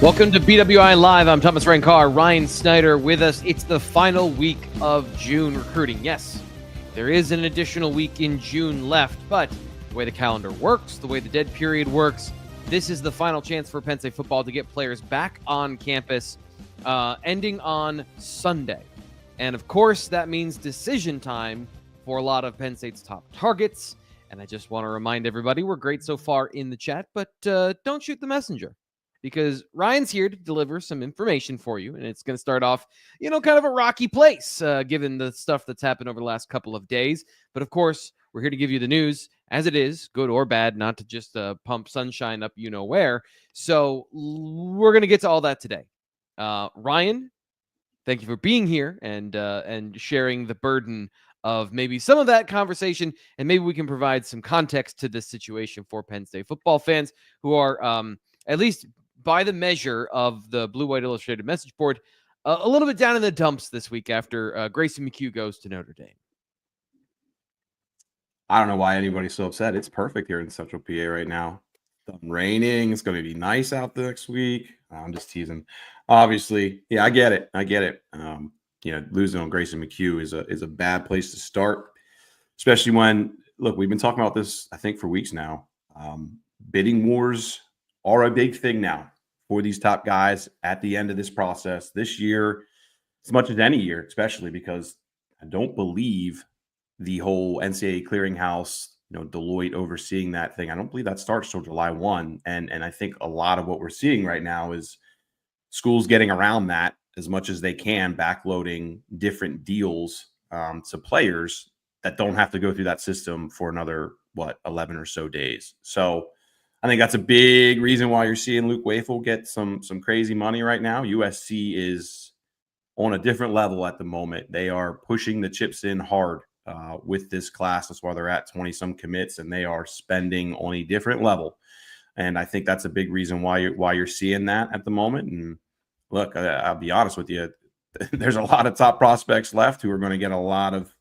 Welcome to BWI Live. I'm Thomas Rankar, Ryan Snyder with us. It's the final week of June recruiting. Yes, there is an additional week in June left, but the way the calendar works, the way the dead period works, this is the final chance for Penn State football to get players back on campus, ending on Sunday. And of course, that means decision time for a lot of Penn State's top targets. And I just want to remind everybody, we're great so far in the chat, but don't shoot the messenger, because Ryan's here to deliver some information for you, and it's going to start off, kind of a rocky place, given the stuff that's happened over the last couple of days. But of course, we're here to give you the news as it is, good or bad, not to just pump sunshine up where. So we're going to get to all that today. Ryan, thank you for being here and sharing the burden of maybe some of that conversation, and maybe we can provide some context to this situation for Penn State football fans who are at least by the measure of the Blue White Illustrated message board, a little bit down in the dumps this week after Grayson McHugh goes to Notre Dame. I don't know why anybody's so upset. It's perfect here in Central PA right now. It's raining. It's going to be nice out the next week. I'm just teasing. Obviously, yeah, I get it. Losing on Grayson McHugh is a bad place to start, especially when, look, we've been talking about this, I think, for weeks now. Bidding wars are a big thing now for these top guys at the end of this process this year, as much as any year, especially because I don't believe the whole NCAA clearinghouse, Deloitte overseeing that thing, I don't believe that starts till July 1. And I think a lot of what we're seeing right now is schools getting around that as much as they can, backloading different deals to players that don't have to go through that system for another, 11 or so days. So I think that's a big reason why you're seeing Luke Wafle get some crazy money right now. USC is on a different level at the moment. They are pushing the chips in hard with this class. That's why they're at 20-some commits, and they are spending on a different level. And I think that's a big reason why you're seeing that at the moment. And look, I'll be honest with you, there's a lot of top prospects left who are going to get a lot of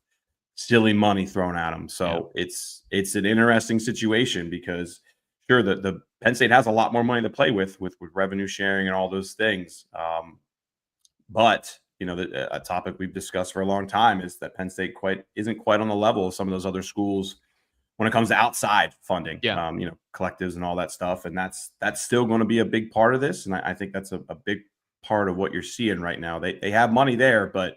silly money thrown at them. So yeah, it's an interesting situation because sure, the Penn State has a lot more money to play with revenue sharing and all those things. But a topic we've discussed for a long time is that Penn State isn't quite on the level of some of those other schools when it comes to outside funding, collectives and all that stuff. And that's still going to be a big part of this. And I think that's a big part of what you're seeing right now. They have money there, but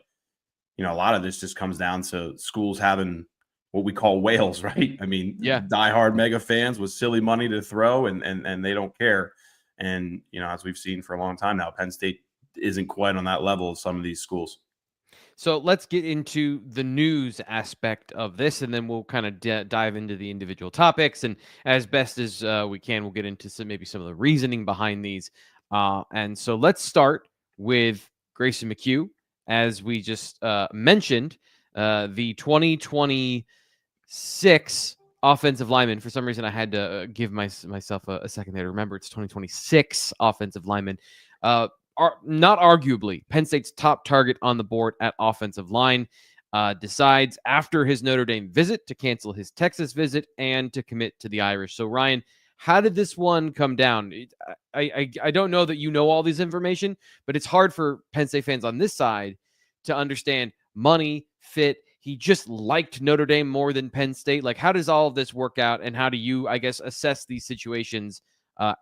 a lot of this just comes down to schools having what we call whales, right? I mean, diehard mega fans with silly money to throw, and they don't care. And as we've seen for a long time now, Penn State isn't quite on that level of some of these schools. So let's get into the news aspect of this, and then we'll kind of dive into the individual topics. And as best as we can, we'll get into some of the reasoning behind these. And so let's start with Grayson McHugh, as we just mentioned, the 2026 offensive lineman. For some reason, I had to give myself a second there to remember it's 2026 offensive lineman. Not arguably Penn State's top target on the board at offensive line, decides after his Notre Dame visit to cancel his Texas visit and to commit to the Irish. So Ryan, how did this one come down? I don't know that you know all this information, but it's hard for Penn State fans on this side to understand money, fit. He just liked Notre Dame more than Penn State. Like, how does all of this work out, and how do you, I guess, assess these situations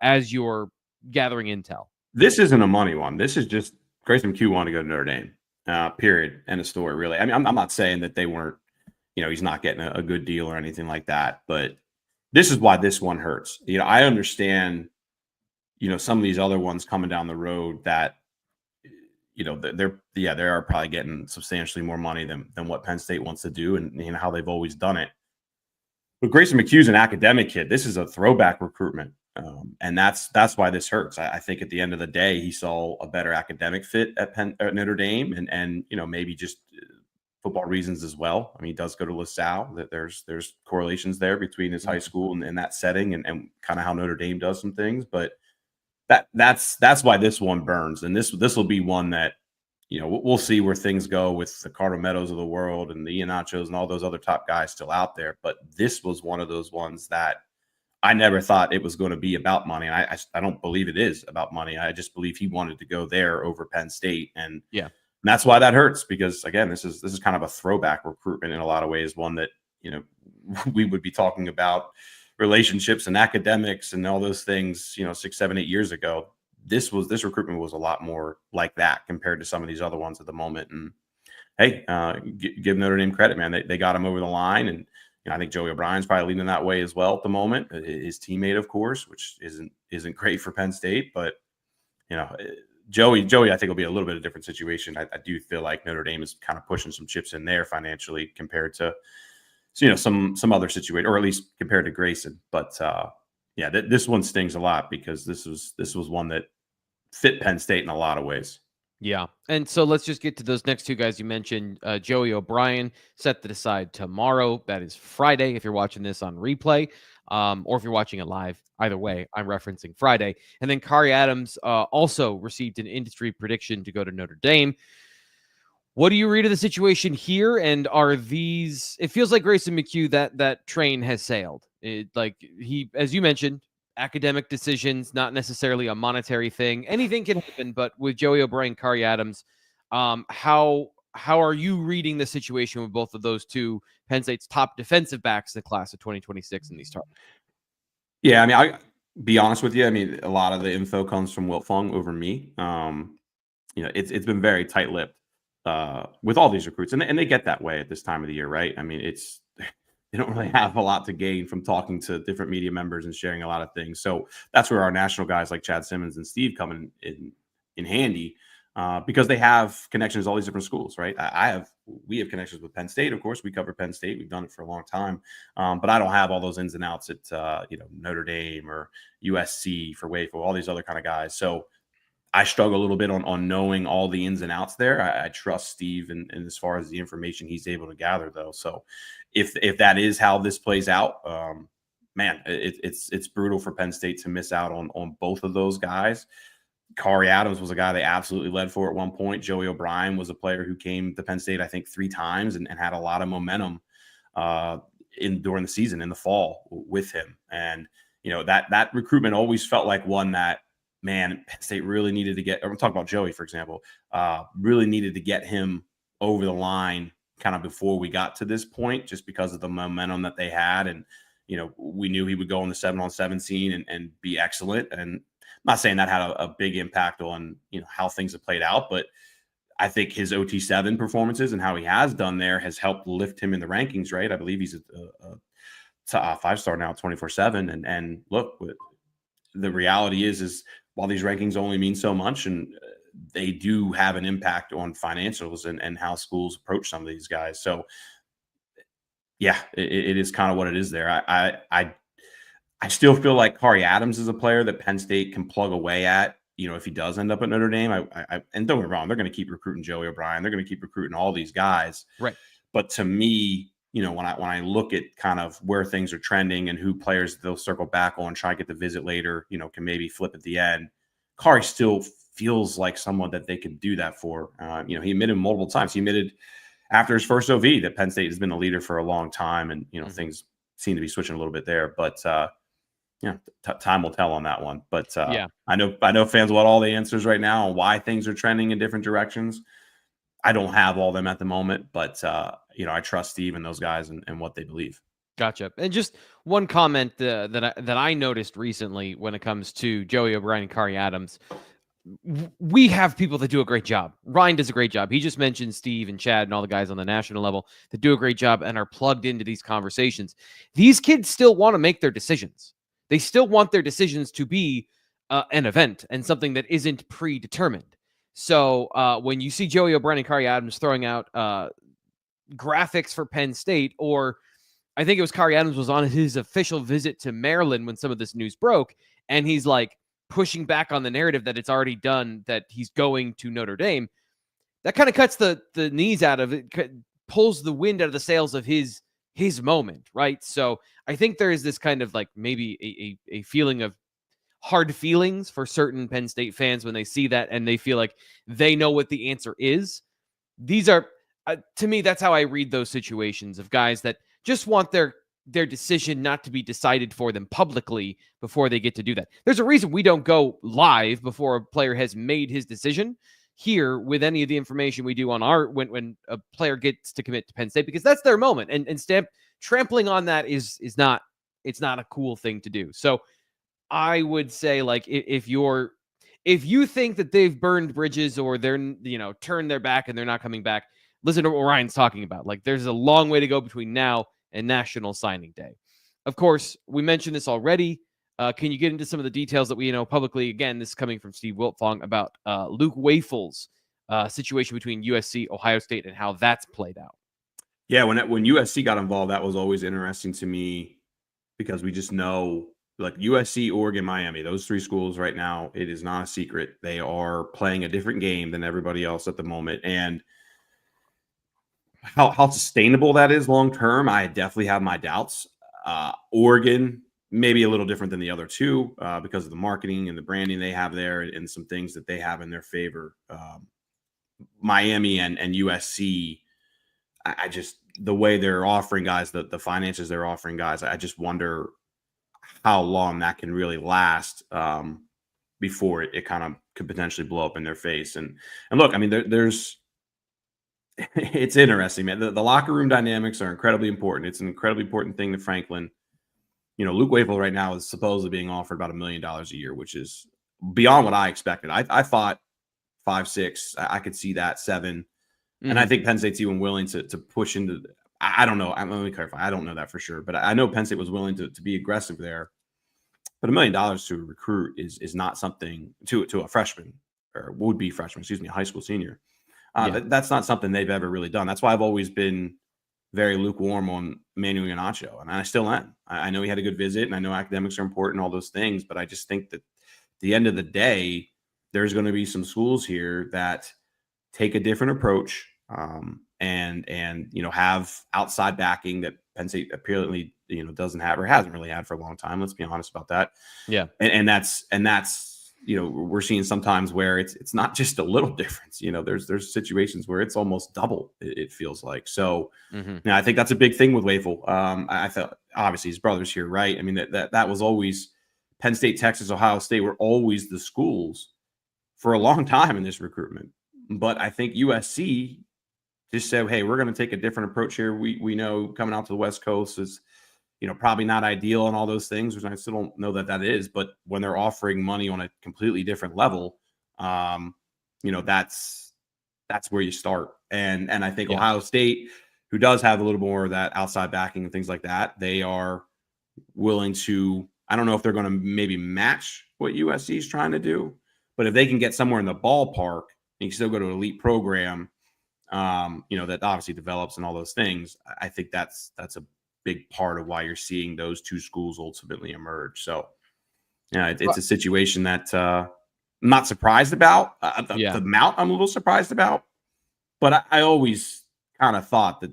as you're gathering intel? This isn't a money one. This is just Grayson McHugh wanted to go to Notre Dame, period. End of story, really. I mean, I'm not saying that they weren't, he's not getting a good deal or anything like that, but this is why this one hurts. I understand, some of these other ones coming down the road that, they are probably getting substantially more money than what Penn State wants to do and how they've always done it. But Grayson McHugh's an academic kid. This is a throwback recruitment. And that's why this hurts. I think at the end of the day, he saw a better academic fit at Notre Dame and maybe just football reasons as well. I mean, he does go to LaSalle. There's correlations there between his high school and that setting and kind of how Notre Dame does some things. But that's why this one burns. And this will be one that, we'll see where things go with the Carter Meadows of the world and the Ian Nachos and all those other top guys still out there. But this was one of those ones that I never thought it was going to be about money. And I don't believe it is about money. I just believe he wanted to go there over Penn State. And that's why that hurts, because again, this is kind of a throwback recruitment in a lot of ways, one that, we would be talking about relationships and academics and all those things, 6, 7, 8 years ago. This recruitment was a lot more like that compared to some of these other ones at the moment. And hey, give Notre Dame credit, man. They got him over the line. And I think Joey O'Brien's probably leaning that way as well at the moment. His teammate, of course, which isn't great for Penn State, but Joey, I think will be a little bit of a different situation. I do feel like Notre Dame is kind of pushing some chips in there financially compared to some other situation, or at least compared to Grayson. But this one stings a lot because this was one that fit Penn State in a lot of ways. Yeah. And so let's just get to those next two guys you mentioned. Joey O'Brien set to decide tomorrow. That is Friday if you're watching this on replay, or if you're watching it live. Either way, I'm referencing Friday. And then Khary Adams also received an industry prediction to go to Notre Dame. What do you read of the situation here? And are these? It feels like Grayson McHugh, that train has sailed. As you mentioned, academic decisions, not necessarily a monetary thing. Anything can happen, but with Joey O'Brien, Khary Adams, how are you reading the situation with both of those two Penn State's top defensive backs in the class of 2026 in these targets? Yeah, I mean, I be honest with you. I mean, a lot of the info comes from Welful over me. It's been very tight-lipped with all these recruits, and they get that way at this time of the year, right? I mean, they don't really have a lot to gain from talking to different media members and sharing a lot of things. So that's where our national guys like Chad Simmons and Steve come in handy, because they have connections to all these different schools, right? We have connections with Penn State, of course. We cover Penn State. We've done it for a long time, but I don't have all those ins and outs at Notre Dame or USC for Wafle, all these other kind of guys. So I struggle a little bit on knowing all the ins and outs there. I trust Steve and as far as the information he's able to gather, though. So if that is how this plays out, man, it's brutal for Penn State to miss out on both of those guys. Khary Adams was a guy they absolutely led for at one point. Joey O'Brien was a player who came to Penn State, I think, 3 times and had a lot of momentum during the season in the fall with him. And that recruitment always felt like one that, man, Penn State really needed to get. I'm talking about Joey, for example, really needed to get him over the line kind of before we got to this point, just because of the momentum that they had. And, we knew he would go on the 7-on-7 scene and be excellent. And I'm not saying that had a big impact on, how things have played out, but I think his OT7 performances and how he has done there has helped lift him in the rankings, right? I believe he's a 5-star now, 24/7. And look, the reality is while these rankings only mean so much, and they do have an impact on financials and how schools approach some of these guys. So yeah, it is kind of what it is there. I still feel like Khary Adams is a player that Penn State can plug away at, if he does end up at Notre Dame. And don't get me wrong, they're going to keep recruiting Joey O'Brien. They're going to keep recruiting all these guys. Right. But to me, when I look at kind of where things are trending and who players they'll circle back on, try to get the visit later, can maybe flip at the end. Khary still feels like someone that they could do that for. He admitted multiple times. He admitted after his first OV that Penn State has been a leader for a long time, and things seem to be switching a little bit there. But time will tell on that one. But I know fans want all the answers right now on why things are trending in different directions. I don't have all them at the moment, but I trust Steve and those guys and what they believe. Gotcha. And just one comment that I noticed recently when it comes to Joey O'Brien and Khary Adams. We have people that do a great job. Ryan does a great job. He just mentioned Steve and Chad and all the guys on the national level that do a great job and are plugged into these conversations. These kids still want to make their decisions. They still want their decisions to be an event and something that isn't predetermined. So when you see Joey O'Brien and Khary Adams throwing out graphics for Penn State, or I think it was Khary Adams was on his official visit to Maryland when some of this news broke, and he's like pushing back on the narrative that it's already done, that he's going to Notre Dame. That kind of cuts the knees out of it, pulls the wind out of the sails of his moment, right? So I think there is this kind of like maybe a feeling of hard feelings for certain Penn State fans when they see that and they feel like they know what the answer is. These are, to me, that's how I read those situations of guys that just want their their decision not to be decided for them publicly before they get to do that. There's a reason we don't go live before a player has made his decision here with any of the information we do on our when a player gets to commit to Penn State, because that's their moment, and trampling on that is not, it's not a cool thing to do. So I would say, like, if you think that they've burned bridges or they're, turned their back and they're not coming back, listen to what Ryan's talking about. Like, there's a long way to go between now and National Signing Day. Of course, we mentioned this already. Can you get into some of the details that we know publicly? Again, this is coming from Steve Wiltfong about Luke Wafle's situation between USC, Ohio State, and how that's played out. Yeah, when USC got involved, that was always interesting to me, because we just know, like, USC, Oregon, Miami, those three schools right now, it is not a secret. They are playing a different game than everybody else at the moment. And how sustainable that is long term, I definitely have my doubts. Oregon, maybe a little different than the other two because of the marketing and the branding they have there and some things that they have in their favor. Miami and USC, I just, the way they're offering guys, the finances they're offering guys, I just wonder how long that can really last before it kind of could potentially blow up in their face. And look, I mean, there's it's interesting, man. The locker room dynamics are incredibly important. It's an incredibly important thing to Franklin. Luke Wafle right now is supposedly being offered about $1 million a year, which is beyond what I expected. I thought 5, 6, I could see that 7. Mm-hmm. And I think Penn State's even willing to push into, I don't know. Let me clarify. I don't know that for sure, but I know Penn State was willing to be aggressive there. But $1 million to a recruit is not something to a freshman, or would be freshman, a high school senior. That's not something they've ever really done. That's why I've always been very lukewarm on Manu Iheanacho, and I still am. I know he had a good visit, and I know academics are important, all those things, but I just think that at the end of the day, there's going to be some schools here that take a different approach and have outside backing that Penn State apparently doesn't have, or hasn't really had for a long time. Let's be honest about that. Yeah, and that's we're seeing sometimes where it's not just a little difference. There's situations where it's almost double. It feels like. So I think that's a big thing with Welful. I thought obviously his brother's here, right? I mean that was always Penn State, Texas, Ohio State were always the schools for a long time in this recruitment. But I think USC just said, hey, we're going to take a different approach here. We know coming out to the West Coast is probably not ideal and all those things, which I still don't know that is. But when they're offering money on a completely different level, that's where you start. And I think Ohio State, who does have a little more of that outside backing and things like that, they are willing to, I don't know if they're going to maybe match what USC is trying to do, but if they can get somewhere in the ballpark and you still go to an elite program, that obviously develops and all those things, I think that's a big part of why you're seeing those two schools ultimately emerge. So, it's a situation that I'm not surprised about. The amount I'm a little surprised about, but I always kind of thought that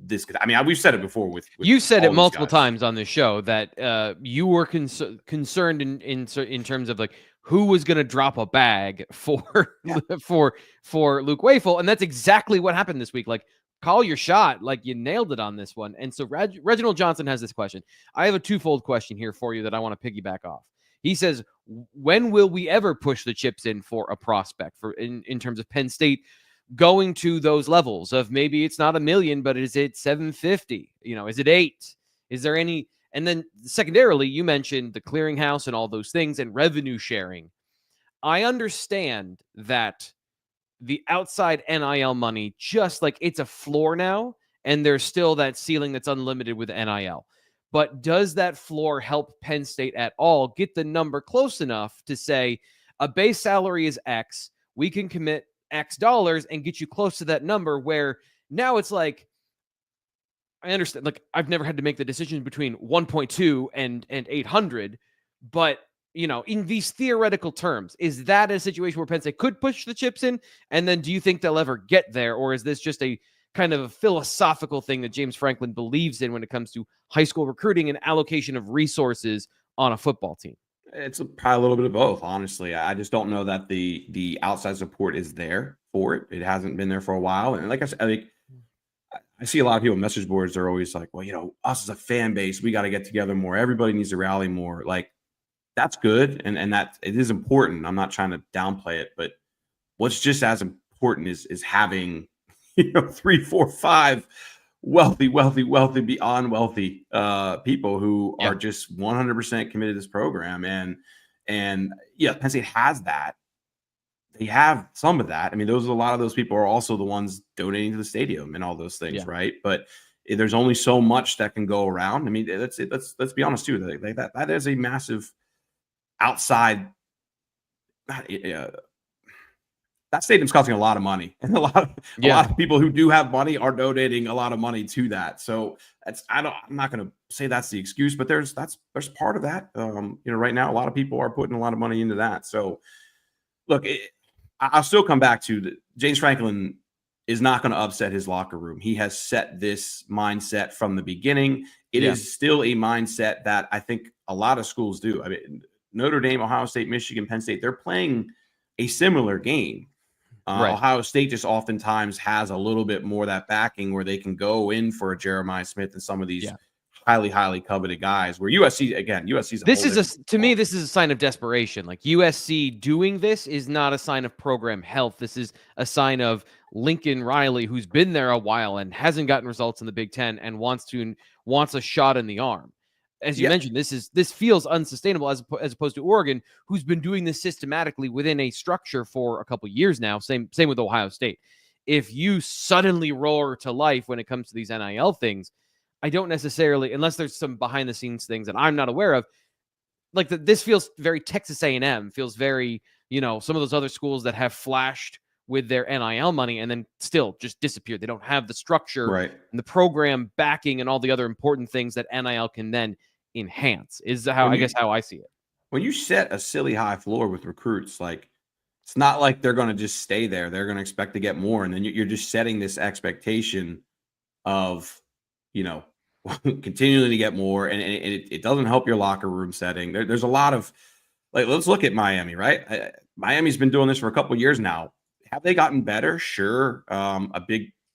this could. I mean, we've said it before. With you said it multiple times on the show that you were concerned in terms of like who was going to drop a bag for Luke Wafle, and that's exactly what happened this week. Like, call your shot. Like, you nailed it on this one. And so Reginald Johnson has this question. I have a twofold question here for you that I want to piggyback off. He says, when will we ever push the chips in for a prospect in terms of Penn State going to those levels of maybe it's not $1 million, but is it 750? Is it 8? Is there any? And then secondarily, you mentioned the clearinghouse and all those things and revenue sharing. I understand that the outside NIL money, just like it's a floor now, and there's still that ceiling that's unlimited with NIL. But does that floor help Penn State at all get the number close enough to say a base salary is X, we can commit X dollars and get you close to that number, where now it's like, I understand, like, I've never had to make the decision between 1.2 and 800, but in these theoretical terms, is that a situation where Penn State could push the chips in? And then do you think they'll ever get there? Or is this just a kind of a philosophical thing that James Franklin believes in when it comes to high school recruiting and allocation of resources on a football team? It's probably a little bit of both, honestly. I just don't know that the outside support is there for it. It hasn't been there for a while. And like I said, I see a lot of people on message boards are always like, well, us as a fan base, we got to get together more. Everybody needs to rally more. Like, that's good. And that it is important. I'm not trying to downplay it, but what's just as important is having, 3, 4, 5 wealthy, beyond wealthy people who are just 100% committed to this program. And yeah, Penn State has that. They have some of that. I mean, a lot of those people are also the ones donating to the stadium and all those things, right? But there's only so much that can go around. I mean, let's be honest too. Like that is a massive outside. That stadium's costing a lot of money, and a lot of people who do have money are donating a lot of money to that. So I'm not going to say that's the excuse, but there's part of that. Right now a lot of people are putting a lot of money into that. So look, I'll still come back to James Franklin is not going to upset his locker room. He has set this mindset from the beginning. It is still a mindset that I think a lot of schools do. I mean, Notre Dame, Ohio State, Michigan, Penn State, they're playing a similar game. Ohio State just oftentimes has a little bit more of that backing where they can go in for a Jeremiah Smith and some of these highly coveted guys. Where USC's to me, this is a sign of desperation. Like, USC doing this is not a sign of program health. This is a sign of Lincoln Riley, who's been there a while and hasn't gotten results in the Big Ten and wants a shot in the arm. As you mentioned, this feels unsustainable as opposed to Oregon, who's been doing this systematically within a structure for a couple of years now. Same with Ohio State. If you suddenly roar to life when it comes to these NIL things, I don't necessarily, unless there's some behind the scenes things that I'm not aware of, like this feels very Texas A&M, feels very, some of those other schools that have flashed with their NIL money and then still just disappeared. They don't have the structure and the program backing and all the other important things that NIL can then enhance, is how I see it. When you set a silly high floor with recruits, like, it's not like they're going to just stay there. They're going to expect to get more. And then you're just setting this expectation of, continuing to get more. And it doesn't help your locker room setting. There's a lot of, like, let's look at Miami, right? Miami's been doing this for a couple of years now. Have they gotten better? Sure.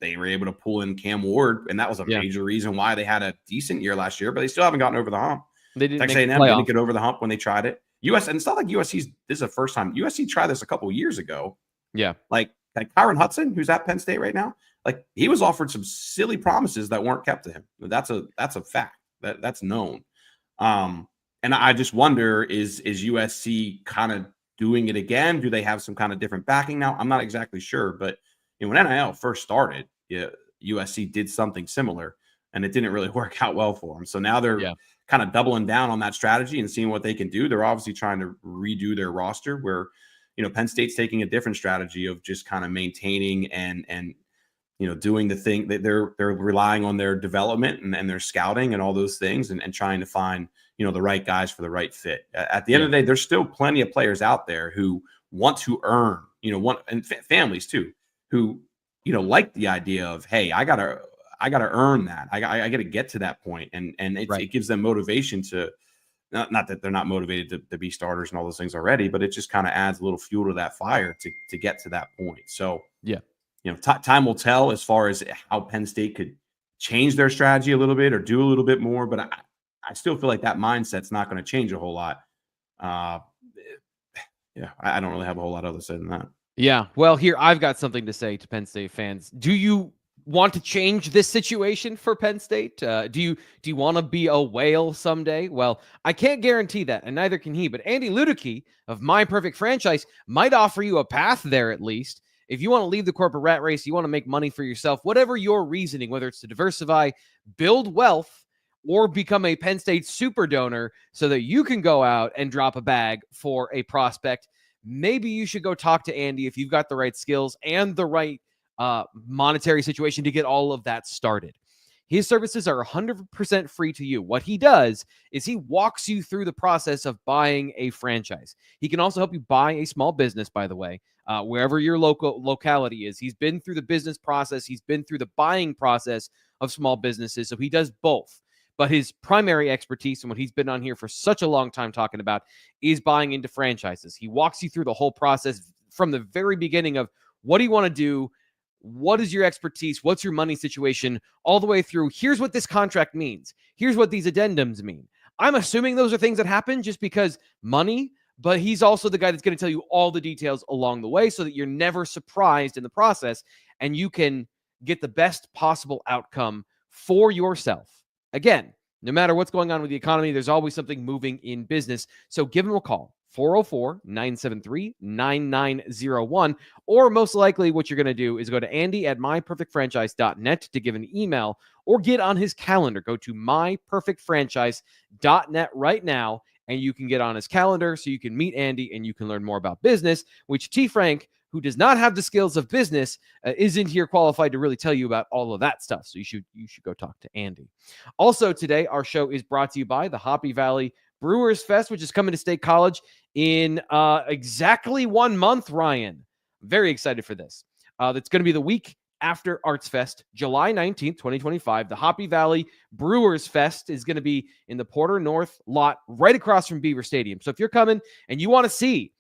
They were able to pull in Cam Ward, and that was a major reason why they had a decent year last year, but they still haven't gotten over the hump. They didn't Texas A&M didn't get over the hump when they tried it. And it's not like this is the first time. USC tried this a couple of years ago. Yeah. Like Kyron Hudson, who's at Penn State right now, like, he was offered some silly promises that weren't kept to him. That's a fact. That's known. And I just wonder, is USC kind of doing it again? Do they have some kind of different backing now? I'm not exactly sure, but when NIL first started, USC did something similar, and it didn't really work out well for them. So now they're kind of doubling down on that strategy and seeing what they can do. They're obviously trying to redo their roster, where Penn State's taking a different strategy of just kind of maintaining and doing the thing that they're relying on their development and their scouting and all those things, and trying to find the right guys for the right fit. At the end of the day, there's still plenty of players out there who want to earn, and families too, who like the idea of, hey, I gotta earn that. I gotta get to that point, and it gives them motivation to, not that they're not motivated to be starters and all those things already, but it just kind of adds a little fuel to that fire to get to that point. So time will tell as far as how Penn State could change their strategy a little bit or do a little bit more, but I still feel like that mindset's not going to change a whole lot. I don't really have a whole lot other to say than that. Yeah, well, here I've got something to say to Penn State fans. Do you want to change this situation for Penn State? Do you want to be a whale someday? Well, I can't guarantee that, and neither can he. But Andy Ludicky of My Perfect Franchise might offer you a path there, at least. If you want to leave the corporate rat race, you want to make money for yourself, whatever your reasoning, whether it's to diversify, build wealth, or become a Penn State super donor so that you can go out and drop a bag for a prospect, maybe you should go talk to Andy if you've got the right skills and the right monetary situation to get all of that started. His services are 100% free to you. What he does is he walks you through the process of buying a franchise. He can also help you buy a small business, by the way, wherever your locality is. He's been through the business process. He's been through the buying process of small businesses. So he does both. But his primary expertise, and what he's been on here for such a long time talking about, is buying into franchises. He walks you through the whole process from the very beginning of what do you want to do, what is your expertise? What's your money situation? All the way through, here's what this contract means. Here's what these addendums mean. I'm assuming those are things that happen just because money, but he's also the guy that's going to tell you all the details along the way so that you're never surprised in the process and you can get the best possible outcome for yourself. Again, no matter what's going on with the economy, there's always something moving in business. So give him a call, 404-973-9901. Or most likely what you're going to do is go to andy@myperfectfranchise.net to give an email or get on his calendar. Go to myperfectfranchise.net right now, and you can get on his calendar so you can meet Andy and you can learn more about business, which T. Frank, who does not have the skills of business, isn't here qualified to really tell you about all of that stuff. So you should go talk to Andy. Also today, our show is brought to you by the Happy Valley Brewers Fest, which is coming to State College in exactly 1 month, Ryan. Very excited for this. That's going to be the week after Arts Fest, July 19th, 2025. The Happy Valley Brewers Fest is going to be in the Porter North lot right across from Beaver Stadium. So if you're coming and you want to see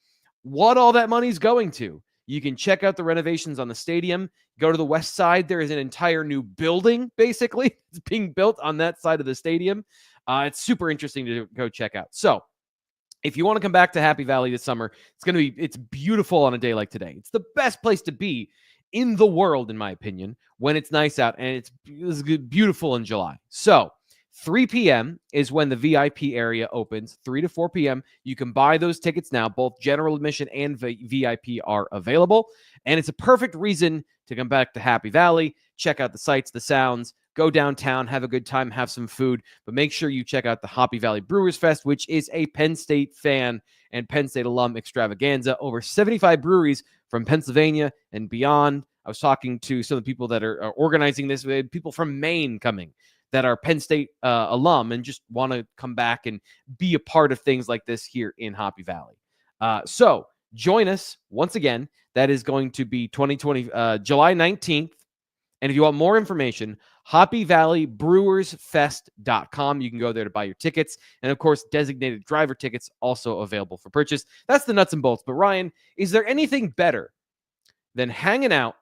what all that money's going to, you can check out the renovations on the stadium. Go to the west side. There is an entire new building, basically. It's being built on that side of the stadium. It's super interesting to go check out. So if you want to come back to Happy Valley this summer, it's beautiful on a day like today. It's the best place to be in the world, in my opinion, when it's nice out, and it's beautiful in July. So 3 p.m. is when the VIP area opens, 3 to 4 p.m. You can buy those tickets now. Both general admission and VIP are available. And it's a perfect reason to come back to Happy Valley, check out the sights, the sounds, go downtown, have a good time, have some food. But make sure you check out the Happy Valley Brewers Fest, which is a Penn State fan and Penn State alum extravaganza. Over 75 breweries from Pennsylvania and beyond. I was talking to some of the people that are organizing this. We had people from Maine coming that are Penn State alum and just want to come back and be a part of things like this here in Happy Valley. So join us once again. That is going to be July 19th. And if you want more information, happyvalleybrewersfest.com. You can go there to buy your tickets. And of course, designated driver tickets also available for purchase. That's the nuts and bolts. But Ryan, is there anything better than hanging out,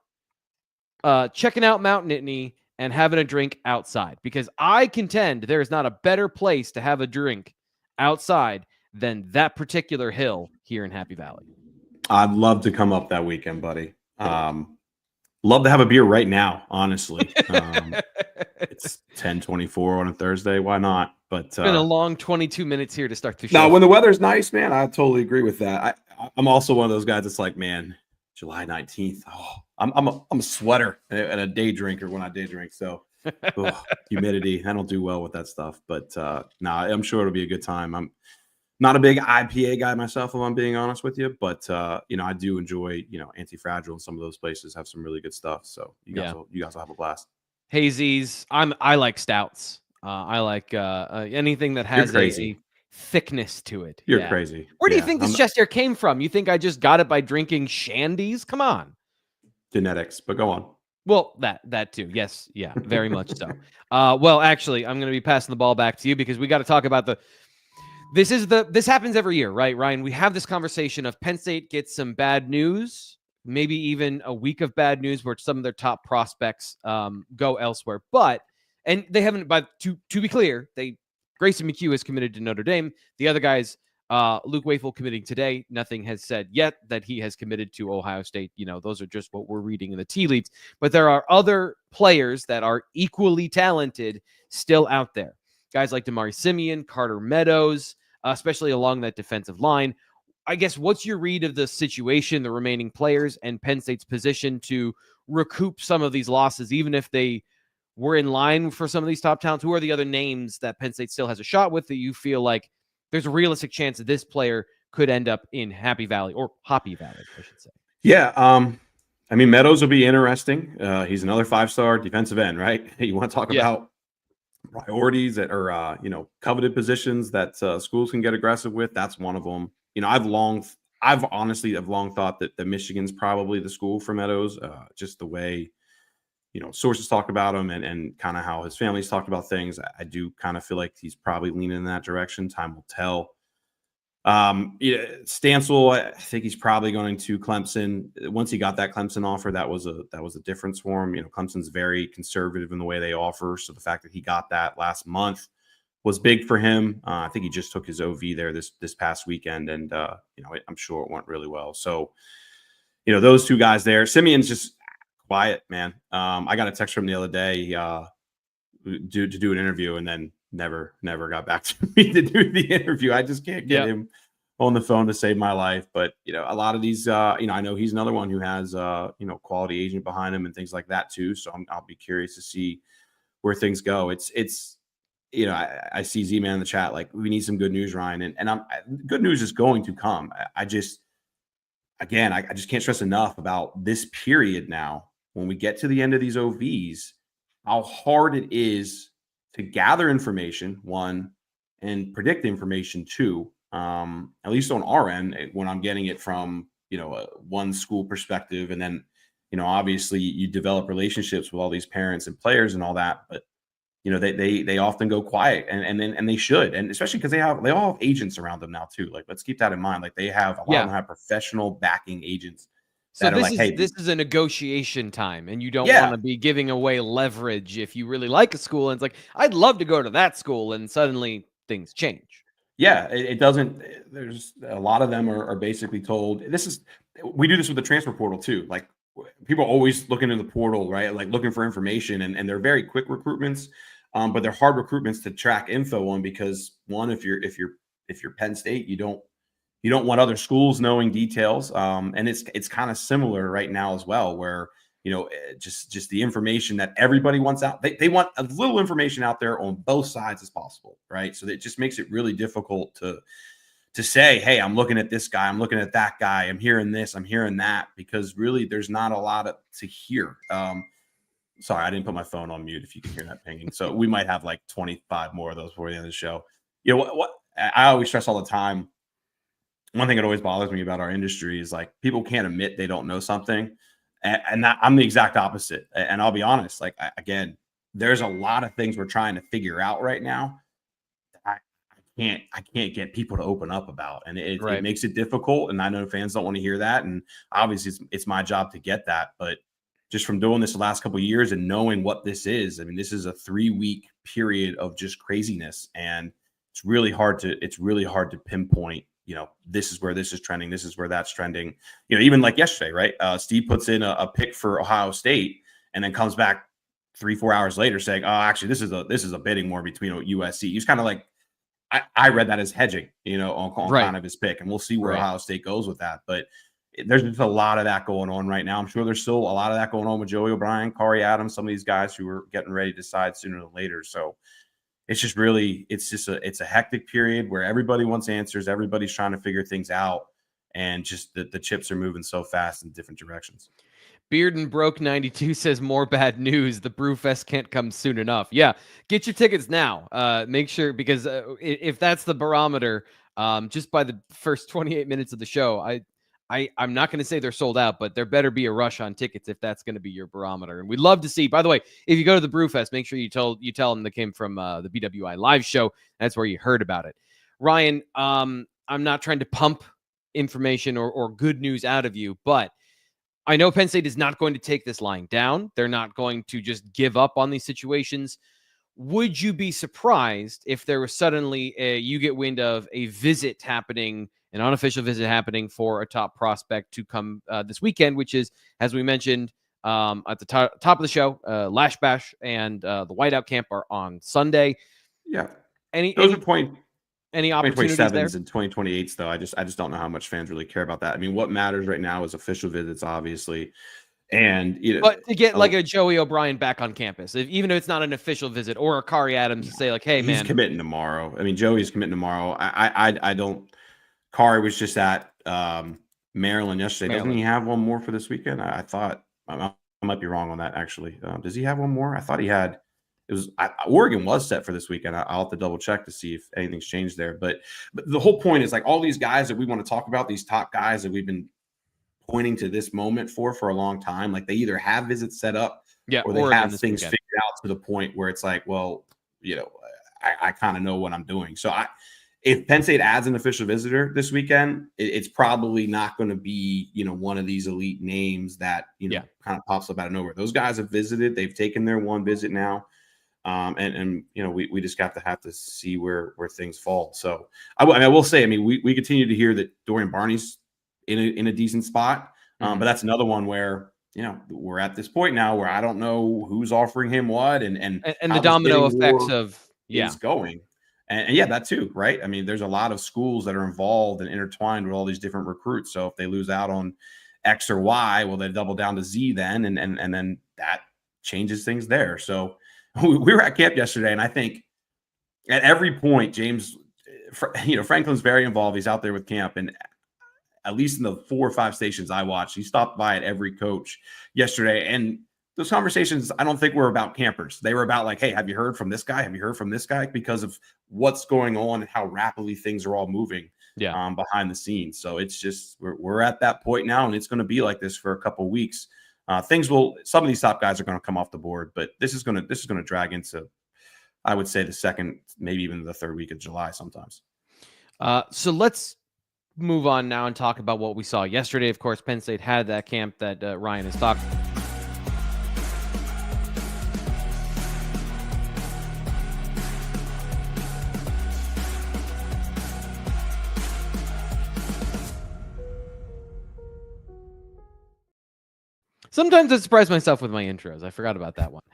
checking out Mount Nittany, and having a drink outside? Because I contend there is not a better place to have a drink outside than that particular hill here in Happy Valley. I'd love to come up that weekend, buddy. Love to have a beer right now, honestly. It's 10:24 on a Thursday. Why not? But it's been a long 22 minutes here to start the show. Now, when the weather's nice, man, I totally agree with that. I'm also one of those guys that's like, man, July 19th. Oh, I'm a sweater and a day drinker when I day drink. So humidity, I don't do well with that stuff. But I'm sure it'll be a good time. I'm not a big IPA guy myself, if I'm being honest with you. But I do enjoy, Anti-Fragile, and some of those places have some really good stuff. So you guys will have a blast. Hazies. I like stouts. I like anything that has a thickness to it. You're crazy. Where do you think this chest hair came from? You think I just got it by drinking shandies? Come on. Genetics, but go on. Well, that too. Yes. Yeah, very much so. Well, actually, I'm going to be passing the ball back to you because we got to talk about this happens every year, right, Ryan? We have this conversation of Penn State gets some bad news, maybe even a week of bad news where some of their top prospects go elsewhere. And they haven't, but to be clear, Grayson McHugh is committed to Notre Dame. The other guys, Luke Wafle committing today. Nothing has said yet that he has committed to Ohio State. Those are just what we're reading in the tea leaves. But there are other players that are equally talented still out there. Guys like Damari Simeon, Carter Meadows, especially along that defensive line. I guess what's your read of the situation, the remaining players, and Penn State's position to recoup some of these losses, even if they were in line for some of these top talents? Who are the other names that Penn State still has a shot with that you feel like there's a realistic chance that this player could end up in Happy Valley, or Happy Valley, I should say? Yeah. Meadows will be interesting. He's another 5-star defensive end, right? You want to talk about priorities that are, coveted positions that schools can get aggressive with. That's one of them. I've honestly long thought that Michigan's probably the school for Meadows, just the way, sources talk about him and kind of how his family's talked about things. I do kind of feel like he's probably leaning in that direction. Time will tell. Stansel, I think he's probably going to Clemson. Once he got that Clemson offer, that was a difference for him. Clemson's very conservative in the way they offer. So the fact that he got that last month was big for him. I think he just took his OV there this past weekend, and I'm sure it went really well. So, those two guys there. Simeon's just quiet, man. I got a text from him the other day to do an interview, and then never got back to me to do the interview. I just can't get him on the phone to save my life. But a lot of these, I know he's another one who has quality agent behind him and things like that too. So I'll be curious to see where things go. It's I see Z-Man in the chat like, we need some good news, Ryan, and good news is going to come. I just can't stress enough about this period now. When we get to the end of these OVs, how hard it is to gather information, one, and predict information, two, at least on our end, when I'm getting it from, one school perspective. And then, obviously you develop relationships with all these parents and players and all that, but they often go quiet and they should. And especially because they all have agents around them now too. Like, let's keep that in mind. Like, they have, a lot of them have professional backing agents. So this is a negotiation time, and you don't want to be giving away leverage if you really like a school. And it's like, I'd love to go to that school, and suddenly things change. Yeah, it doesn't. There's a lot of them are basically told, we do this with the transfer portal too. Like, people are always looking in the portal, right? Like, looking for information, and they're very quick recruitments, but they're hard recruitments to track info on, because one, if you're Penn State, you don't want other schools knowing details. And it's kind of similar right now as well, where, just the information that everybody wants out. They want as little information out there on both sides as possible, right? So it just makes it really difficult to say, hey, I'm looking at this guy, I'm looking at that guy, I'm hearing this, I'm hearing that, because really there's not a lot to hear. Sorry, I didn't put my phone on mute if you can hear that pinging. So we might have like 25 more of those before the end of the show. What I always stress all the time, one thing that always bothers me about our industry is, like, people can't admit they don't know something. And I'm the exact opposite. And I'll be honest, like, again, there's a lot of things we're trying to figure out right now. I can't get people to open up about, and it makes it difficult. And I know fans don't want to hear that. And obviously it's my job to get that, but just from doing this the last couple of years and knowing what this is, I mean, this is a 3-week period of just craziness, and it's really hard to pinpoint, this is where this is trending, this is where that's trending. Even like yesterday, right? Steve puts in a pick for Ohio State and then comes back 3-4 hours later saying, oh, actually, this is a bidding war between USC. He's kind of like, I read that as hedging, on kind of his pick, and we'll see where Ohio State goes with that. But there's just a lot of that going on right now. I'm sure there's still a lot of that going on with Joey O'Brien, Khary Adams, some of these guys who are getting ready to decide sooner than later. So it's just really, it's a hectic period where everybody wants answers. Everybody's trying to figure things out, and just the chips are moving so fast in different directions. Beard and Broke 92 says, more bad news. The Brewfest can't come soon enough. Yeah, get your tickets now. Make sure, because if that's the barometer, just by the first 28 minutes of the show, I'm not going to say they're sold out, but there better be a rush on tickets if that's going to be your barometer. And we'd love to see, by the way, if you go to the Brewfest, make sure you tell them they came from the BWI Live Show. That's where you heard about it. Ryan, I'm not trying to pump information or good news out of you, but I know Penn State is not going to take this lying down. They're not going to just give up on these situations. Would you be surprised if there was suddenly you get wind of a visit happening, an unofficial visit happening for a top prospect to come this weekend, which is, as we mentioned at the top of the show, Lash Bash and the Whiteout Camp are on Sunday. Yeah. Any opportunities there? 2027s and 2028s, though. I just don't know how much fans really care about that. I mean, what matters right now is official visits, obviously. And but to get like a Joey O'Brien back on campus, even if it's not an official visit, or a Khary Adams to say like, hey, man, he's committing tomorrow. I mean, Joey's committing tomorrow. I don't. Khary was just at Maryland yesterday. Doesn't he have one more for this weekend? I thought, I might be wrong on that, actually. Does he have one more? I thought he had. Oregon was set for this weekend. I'll have to double check to see if anything's changed there. But the whole point is, like, all these guys that we want to talk about, these top guys that we've been pointing to this moment for a long time, like, they either have visits set up, or they have things figured out to the point where it's like, well, I kind of know what I'm doing. So if Penn State adds an official visitor this weekend, it's probably not going to be, one of these elite names that, kind of pops up out of nowhere. Those guys have visited. They've taken their one visit now. And we just have to see where things fall. So I will say, we continue to hear that Dorian Barney's in a decent spot. But that's another one where, we're at this point now where I don't know who's offering him what and the domino effects of is going. And yeah, that too, right? There's a lot of schools that are involved and intertwined with all these different recruits. So if they lose out on X or Y, well, they double down to Z then, and then that changes things there. So we were at camp yesterday, and I think at every point, James, Franklin's very involved. He's out there with camp, and at least in the 4 or 5 stations I watched, he stopped by at every coach yesterday. And those conversations, I don't think were about campers. They were about like, hey, have you heard from this guy? Have you heard from this guy? Because of what's going on and how rapidly things are all moving behind the scenes. So it's just, we're at that point now, and it's going to be like this for a couple of weeks. Some of these top guys are going to come off the board, but this is going to drag into, I would say, the second, maybe even the third week of July sometimes. So let's move on now and talk about what we saw yesterday. Of course, Penn State had that camp that Ryan has talked. Sometimes I surprise myself with my intros. I forgot about that one.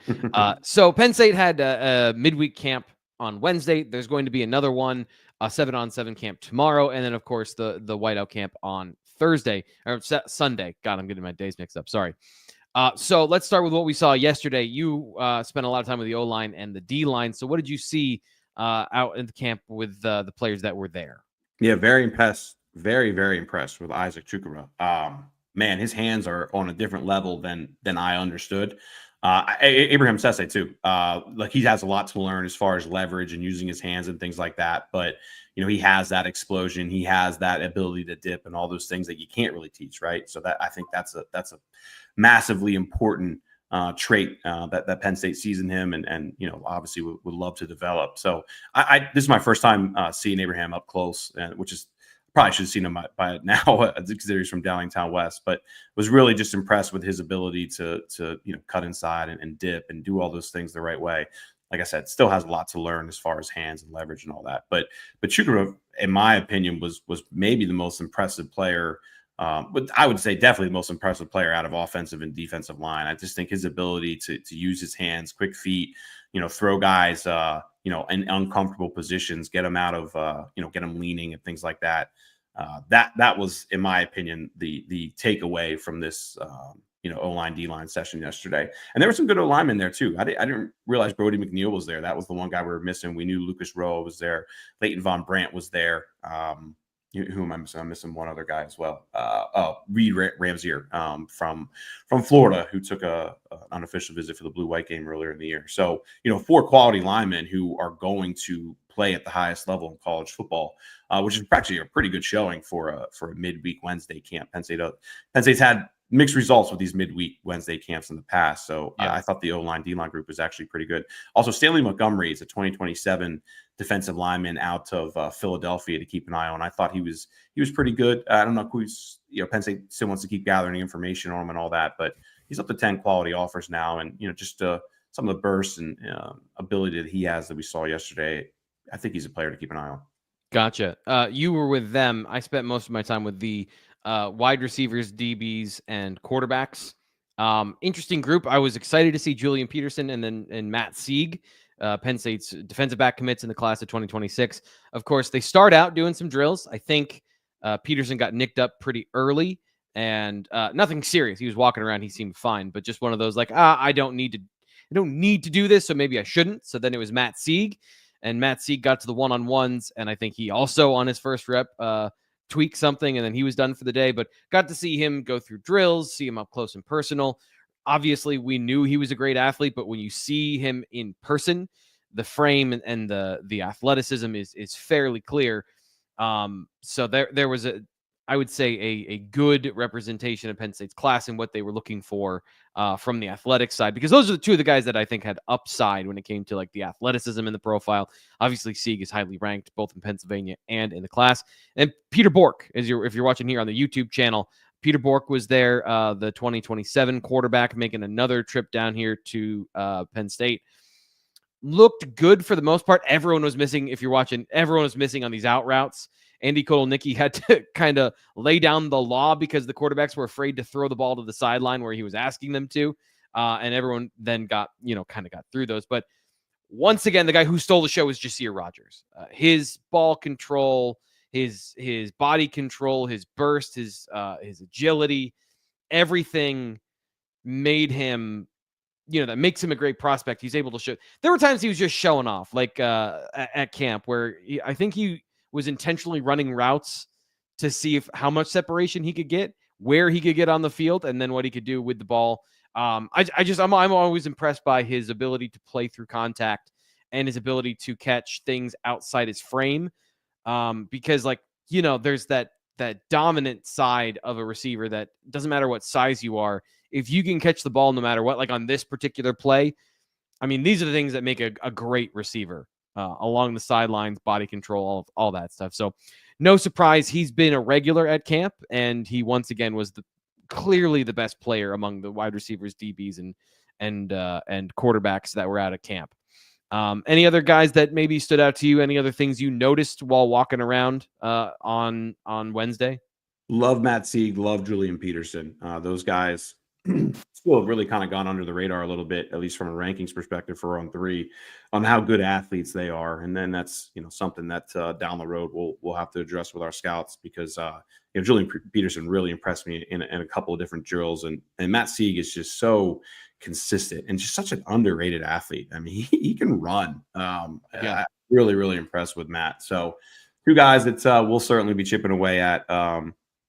So Penn State had a midweek camp on Wednesday. There's going to be another one, a 7-on-7 camp tomorrow, and then of course the whiteout camp on Thursday or Sunday. God, I'm getting my days mixed up. Sorry. So let's start with what we saw yesterday. You spent a lot of time with the O-line and the D-line. So what did you see out in the camp with the players that were there? Yeah, very impressed. Very, very impressed with Isaac Chukura. Man, his hands are on a different level than I understood. Abraham Sesse too. Like he has a lot to learn as far as leverage and using his hands and things like that. But he has that explosion. He has that ability to dip and all those things that you can't really teach, right? So that I think that's a massively important trait that Penn State sees in him, and obviously would love to develop. So this is my first time seeing Abraham up close, which is. Probably should have seen him by now because he's from Downingtown West, but was really just impressed with his ability to cut inside and dip and do all those things the right way. Like I said, still has a lot to learn as far as hands and leverage and all that. But Chukura, in my opinion, was maybe the most impressive player. But I would say definitely the most impressive player out of offensive and defensive line. I just think his ability to use his hands, quick feet, throw guys, in uncomfortable positions, get them out of, get them leaning and things like that. That was, in my opinion, the takeaway from this, O-line, D-line session yesterday. And there were some good O-linemen there too. I didn't realize Brody McNeil was there. That was the one guy we were missing. We knew Lucas Rowe was there. Leighton Von Brandt was there. Who am I missing? I'm missing one other guy as well. Reed Ramsier from Florida, who took an unofficial visit for the Blue-White game earlier in the year. So, 4 quality linemen who are going to play at the highest level in college football, which is actually a pretty good showing for a midweek Wednesday camp. Penn State's had mixed results with these midweek Wednesday camps in the past. So I thought the O-line, D-line group was actually pretty good. Also, Stanley Montgomery is a 2027 defensive lineman out of Philadelphia to keep an eye on. I thought he was pretty good. I don't know who's, Penn State still wants to keep gathering information on him and all that, but he's up to 10 quality offers now. And, just some of the bursts and ability that he has that we saw yesterday, I think he's a player to keep an eye on. Gotcha. You were with them. I spent most of my time with the wide receivers, DBs, and quarterbacks. Interesting group. I was excited to see Julian Peterson and Matt Sieg, Penn State's defensive back commits in the class of 2026. Of course, they start out doing some drills. I think Peterson got nicked up pretty early, and nothing serious. He was walking around. He seemed fine, but just one of those like, I don't need to do this, so maybe I shouldn't. So then it was Matt Sieg, and Matt Sieg got to the one-on-ones, and I think he also on his first rep tweaked something, and then he was done for the day. But got to see him go through drills, see him up close and personal. Obviously, we knew he was a great athlete, but when you see him in person, the frame and the athleticism is fairly clear. So there was I would say, a good representation of Penn State's class and what they were looking for from the athletic side, because those are the two of the guys that I think had upside when it came to like the athleticism in the profile. Obviously, Sieg is highly ranked both in Pennsylvania and in the class. And Peter Bork, if you're watching here on the YouTube channel, Peter Bork was there, the 2027 quarterback, making another trip down here to Penn State. Looked good for the most part. Everyone was missing. If you're watching, everyone was missing on these out routes. Andy Kotelnicki had to kind of lay down the law because the quarterbacks were afraid to throw the ball to the sideline where he was asking them to. And everyone then got through those. But once again, the guy who stole the show was Jasir Rogers. His ball control, his body control, his burst, his agility, everything made him, that makes him a great prospect. He's able to show. There were times he was just showing off, like at camp, where I think he was intentionally running routes to see how much separation he could get, where he could get on the field, and then what he could do with the ball. I'm always impressed by his ability to play through contact and his ability to catch things outside his frame. Because there's that dominant side of a receiver that doesn't matter what size you are. If you can catch the ball no matter what, like on this particular play, I mean, these are the things that make a great receiver. Along the sidelines, body control, all that stuff. So no surprise, he's been a regular at camp, and he once again was clearly the best player among the wide receivers, DBs, and quarterbacks that were out at camp. Any other guys that maybe stood out to you? Any other things you noticed while walking around on Wednesday? Love Matt Sieg, love Julian Peterson. Those guys still have really kind of gone under the radar a little bit, at least from a rankings perspective for round 3, on how good athletes they are. And then that's, something that down the road we'll have to address with our scouts, because, Julian Peterson really impressed me in a couple of different drills. And Matt Sieg is just so consistent and just such an underrated athlete. I mean, he can run. I'm really, really impressed with Matt. So 2 guys that we'll certainly be chipping away at,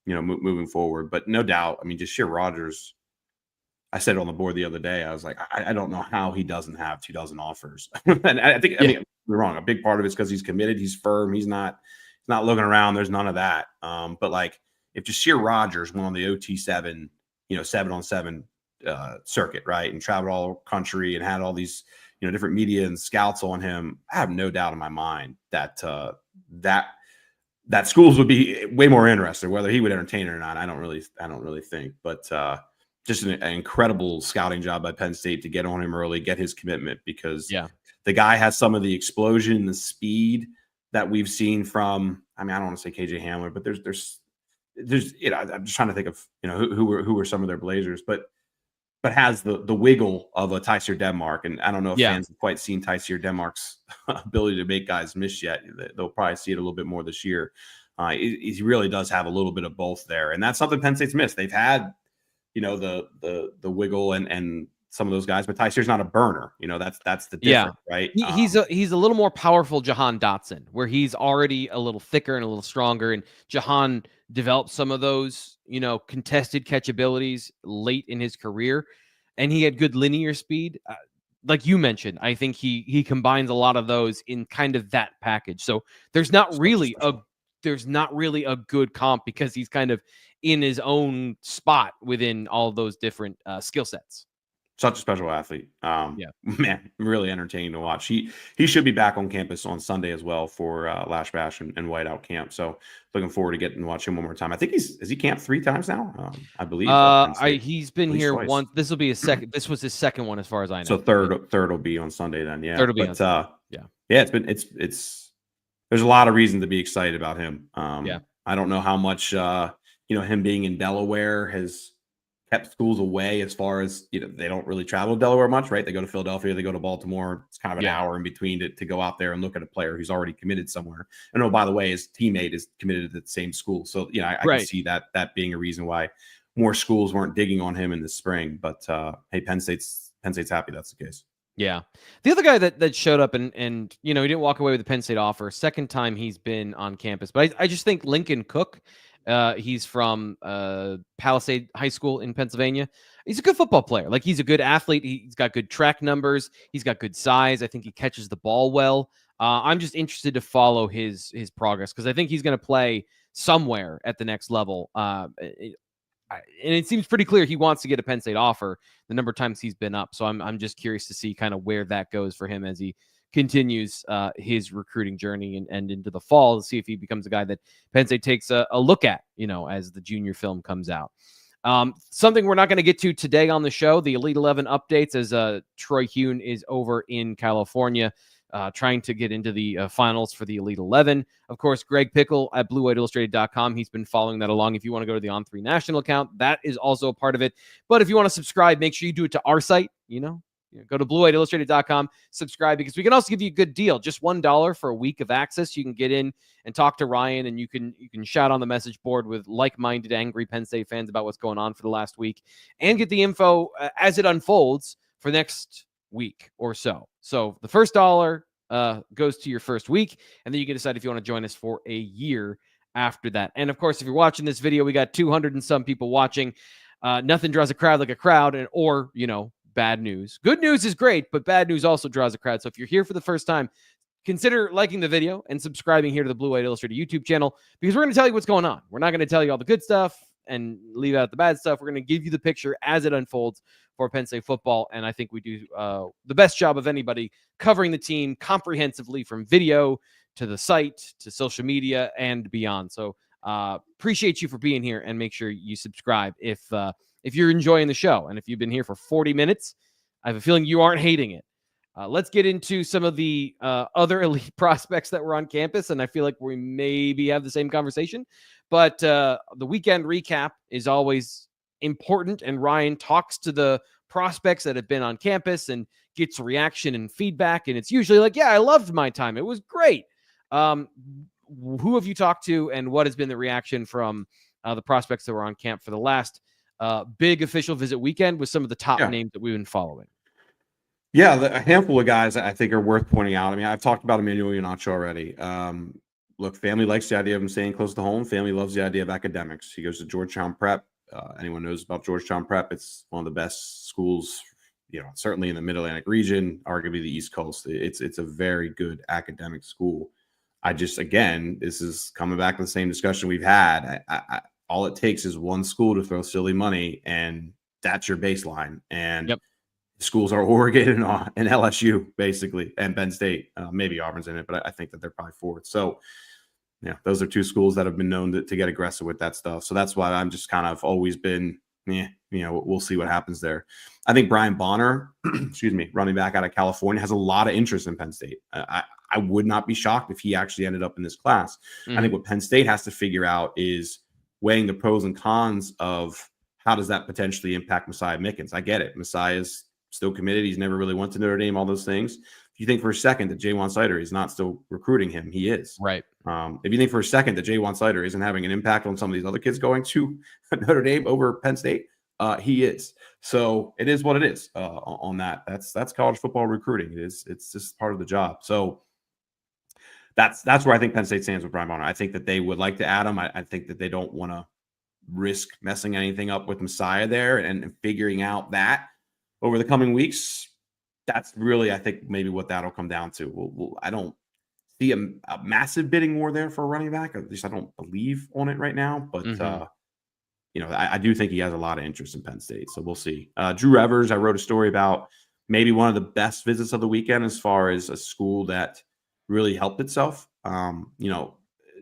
moving forward. But no doubt, I mean, Jasir Rogers, I said it on the board the other day. I was like, I don't know how he doesn't have 2 dozen offers. And I mean, we're wrong. A big part of it's because he's committed. He's firm. He's not looking around. There's none of that. But like, if Jasir Rogers went on the OT7, 7-on-7 circuit, right, and traveled all country and had all these, different media and scouts on him, I have no doubt in my mind that that schools would be way more interested. Whether he would entertain it or not, I don't really think. But just an incredible scouting job by Penn State to get on him early, get his commitment, because the guy has some of the explosion, the speed that we've seen from, I mean, I don't want to say KJ Hamler, but there's I'm just trying to think of, who were some of their Blazers, but has the wiggle of a Tysier Denmark. And I don't know if fans have quite seen Tysier Denmark's ability to make guys miss yet. They'll probably see it a little bit more this year. He really does have a little bit of both there. And that's something Penn State's missed. They've had, the wiggle and some of those guys, but Tysier's not a burner. That's the difference, right? He's a little more powerful Jahan Dotson, where he's already a little thicker and a little stronger. And Jahan developed some of those, contested catchabilities late in his career, and he had good linear speed. Like you mentioned, I think he combines a lot of those in kind of that package. So there's not really a good comp, because he's kind of in his own spot within all those different skill sets. Such a special athlete. Man, really entertaining to watch. He should be back on campus on Sunday as well for Lash Bash and Whiteout camp. So looking forward to getting to watch him one more time. I think has he camped 3 times now? I believe. He's been here twice. Once. This will be his second. This was his second one, as far as I know. So third will be on Sunday then. Yeah. Third will be on Sunday. It's there's a lot of reason to be excited about him. I don't know how much him being in Delaware has kept schools away, as far as, they don't really travel to Delaware much, right? They go to Philadelphia, they go to Baltimore. It's kind of an hour in between to go out there and look at a player who's already committed somewhere. And by the way, his teammate is committed to the same school. So, I can see that being a reason why more schools weren't digging on him in the spring. But hey, Penn State's happy that's the case. Yeah. The other guy that showed up and he didn't walk away with a Penn State offer. Second time he's been on campus. But I just think Lincoln Cook, he's from Palisade High School in Pennsylvania. He's a good football player. Like, he's a good athlete. He's got good track numbers. He's got good size. I think he catches the ball well. I'm just interested to follow his progress, because I think he's going to play somewhere at the next level. And it seems pretty clear he wants to get a Penn State offer the number of times he's been up. So I'm just curious to see kind of where that goes for him as he continues his recruiting journey and into the fall, to see if he becomes a guy that Penn State takes a look at, as the junior film comes out. Something we're not going to get to today on the show, the Elite 11 updates, as Troy Hune is over in California trying to get into the finals for the Elite 11. Of course, Greg Pickle at BlueWhiteIllustrated.com. He's been following that along. If you want to go to the On3 National account, that is also a part of it. But if you want to subscribe, make sure you do it to our site, go to BlueWhiteIllustrated.com, subscribe, because we can also give you a good deal, just $1 for a week of access. You can get in and talk to Ryan, and you can shout on the message board with like-minded, angry Penn State fans about what's going on for the last week, and get the info as it unfolds for next week or so. So the first dollar goes to your first week, and then you can decide if you want to join us for a year after that. And of course, if you're watching this video, we got 200 and some people watching. Nothing draws a crowd like a crowd, or bad news. Good news is great, but bad news also draws a crowd. So if you're here for the first time, consider liking the video and subscribing here to the Blue White Illustrated YouTube channel, because we're going to tell you what's going on. We're not going to tell you all the good stuff and leave out the bad stuff. We're going to give you the picture as it unfolds for Penn State football, and I think we do the best job of anybody covering the team comprehensively, from video to the site to social media and beyond. So appreciate you for being here, and make sure you subscribe if you're enjoying the show. And if you've been here for 40 minutes, I have a feeling you aren't hating it. Let's get into some of the other elite prospects that were on campus, and I feel like we maybe have the same conversation. But the weekend recap is always important, and Ryan talks to the prospects that have been on campus and gets reaction and feedback, and it's usually like, yeah, I loved my time. It was great. Who have you talked to, and what has been the reaction from the prospects that were on camp for the last big official visit weekend with some of the top names that we've been following? Yeah, a handful of guys I think are worth pointing out. I mean, I've talked about Emmanuel Iheanacho already. Look, family likes the idea of him staying close to home. Family loves the idea of academics. He goes to Georgetown Prep. Anyone knows about Georgetown Prep? It's one of the best schools, certainly in the Mid-Atlantic region, arguably the East Coast. It's a very good academic school. Again, this is coming back to the same discussion we've had. All it takes is one school to throw silly money, and that's your baseline. And schools are Oregon and LSU, basically, and Penn State. Maybe Auburn's in it, but I think that they're probably fourth. So, those are two schools that have been known to get aggressive with that stuff. So that's why I'm just kind of always been, we'll see what happens there. I think Brian Bonner, running back out of California, has a lot of interest in Penn State. I would not be shocked if he actually ended up in this class. I think what Penn State has to figure out is weighing the pros and cons of how does that potentially impact Messiah Mickens. I get it. Messiah's still committed. He's never really went to Notre Dame, all those things. If you think for a second that Jaywan Snyder is not still recruiting him, he is. Right. If you think for a second that Jaywan Snyder isn't having an impact on some of these other kids going to Notre Dame over Penn State, he is. So it is what it is on that. That's college football recruiting. It's just part of the job. So that's where I think Penn State stands with Brian Bonner. I think that they would like to add him. I think that they don't want to risk messing anything up with Messiah there and figuring out that over the coming weeks. That's really, I think, maybe what that'll come down to. I don't see a massive bidding war there for a running back. At least I don't believe on it right now. But, I do think he has a lot of interest in Penn State. So we'll see. Drew Evers, I wrote a story about maybe one of the best visits of the weekend as far as a school that really helped itself.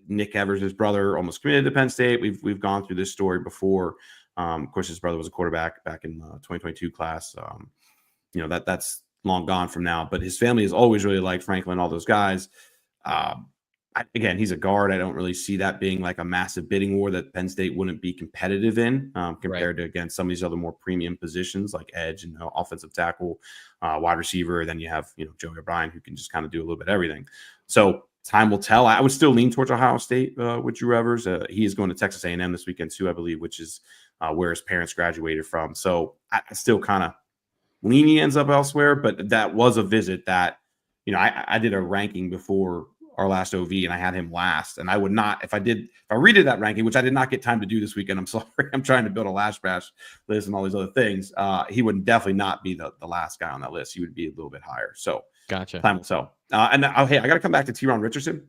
Nick Evers, his brother, almost committed to Penn State. We've gone through this story before. Of course, his brother was a quarterback back in the 2022 class. That's long gone from now, but his family has always really liked Franklin, all those guys. Again, he's a guard. I don't really see that being like a massive bidding war that Penn State wouldn't be competitive in compared to, again, some of these other more premium positions like edge and offensive tackle, wide receiver. Then you have, Joey O'Brien, who can just kind of do a little bit of everything. So time will tell. I would still lean towards Ohio State with Drew Evers. He is going to Texas A&M this weekend too, I believe, which is where his parents graduated from. So I still kind of lean he ends up elsewhere, but that was a visit that, I did a ranking before our last OV and I had him last. And I would not, if I redid that ranking, which I did not get time to do this weekend, I'm sorry, I'm trying to build a Lash Bash list and all these other things. He would definitely not be the last guy on that list. He would be a little bit higher. So gotcha. Time will tell. Hey, I got to come back to T-Ron Richardson.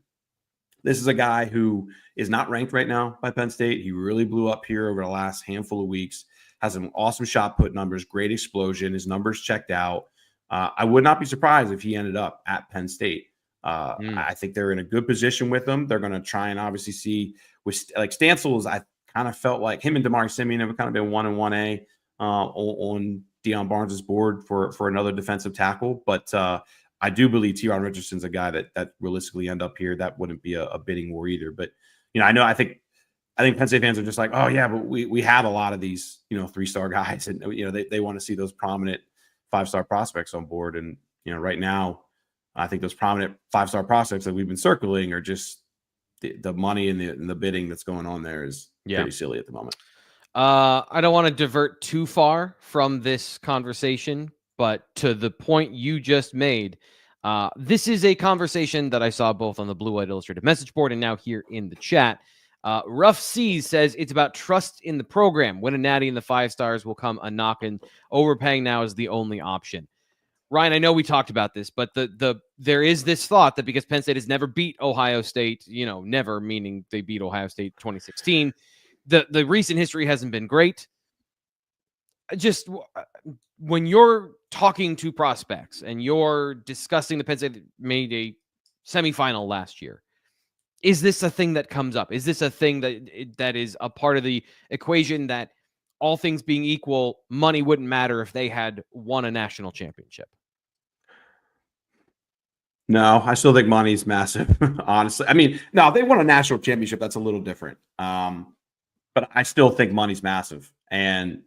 This is a guy who is not ranked right now by Penn State. He really blew up here over the last handful of weeks, has some awesome shot put numbers, great explosion. His numbers checked out. I would not be surprised if he ended up at Penn State. I think they're in a good position with him. They're going to try and obviously see with like Stancils. I kind of felt like him and Damari Simeon have kind of been 1 and 1A on Deion Barnes's board for another defensive tackle. But I do believe Teron Richardson's a guy that realistically end up here. That wouldn't be a bidding war either. But I think Penn State fans are just like, oh yeah, but we have a lot of these 3-star guys, and they want to see those prominent 5-star prospects on board. And right now, I think those prominent 5-star prospects that we've been circling are just the money and the bidding that's going on there is pretty silly at the moment. I don't want to divert too far from this conversation, but to the point you just made, this is a conversation that I saw both on the Blue White Illustrated message board and now here in the chat. Rough Seas says it's about trust in the program. Win a natty and the 5 stars will come a knocking. Overpaying now is the only option. Ryan, I know we talked about this, but there is this thought that because Penn State has never beat Ohio State, never meaning they beat Ohio State 2016, the recent history hasn't been great. Just when you're talking to prospects and you're discussing the Penn State made a semifinal last year, is this a thing that comes up? Is this a thing that is a part of the equation that all things being equal, money wouldn't matter if they had won a national championship? No, I still think money's massive, honestly. I mean, no, if they won a national championship, that's a little different. But I still think money's massive. And,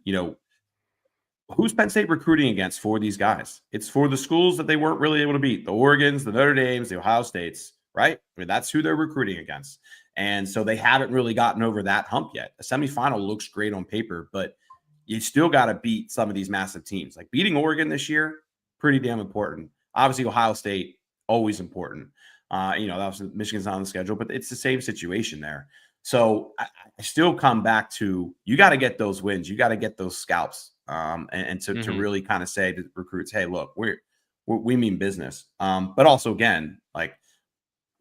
who's Penn State recruiting against for these guys? It's for the schools that they weren't really able to beat, the Oregons, the Notre Dames, the Ohio States, right? I mean, that's who they're recruiting against. And so they haven't really gotten over that hump yet. A semifinal looks great on paper, but you still got to beat some of these massive teams. Like beating Oregon this year, pretty damn important. Obviously, Ohio State, always important. That was Michigan's not on the schedule, but it's the same situation there. So I still come back to, you got to get those wins. You got to get those scalps to really kind of say to recruits, hey, look, we mean business. But also, again, like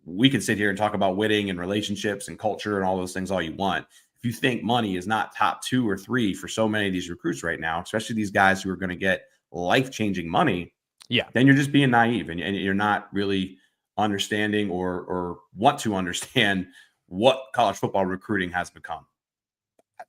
we can sit here and talk about winning and relationships and culture and all those things all you want. If you think money is not top 2 or 3 for so many of these recruits right now, especially these guys who are going to get life-changing money, then you're just being naive and you're not really understanding or want to understand what college football recruiting has become.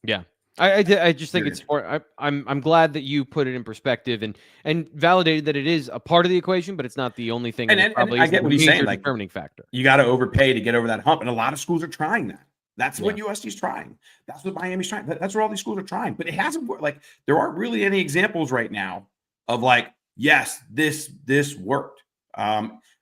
Yeah. I just think it's more, I'm glad that you put it in perspective and validated that it is a part of the equation, but it's not the only thing. And I get what he's saying, like determining factor. You got to overpay to get over that hump. And a lot of schools are trying that. That's what USC's trying. That's what Miami's trying. That's what all these schools are trying. But it hasn't worked. Like there aren't really any examples right now of like, yes, this worked.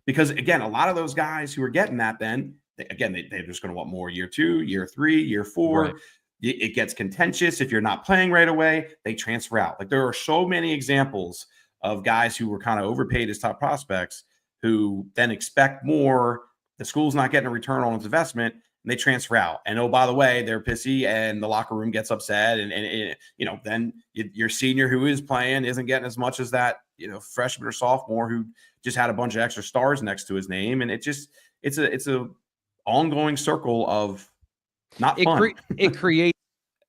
Because again, a lot of those guys who are getting that, then they're just going to want more year 2, year 3, year 4. Right. It gets contentious. If you're not playing right away, they transfer out. Like there are so many examples of guys who were kind of overpaid as top prospects who then expect more. The school's not getting a return on its investment and they transfer out. And oh, by the way, they're pissy and the locker room gets upset. And then your senior who is playing isn't getting as much as that, freshman or sophomore who just had a bunch of extra stars next to his name. And it's a ongoing circle of not fun.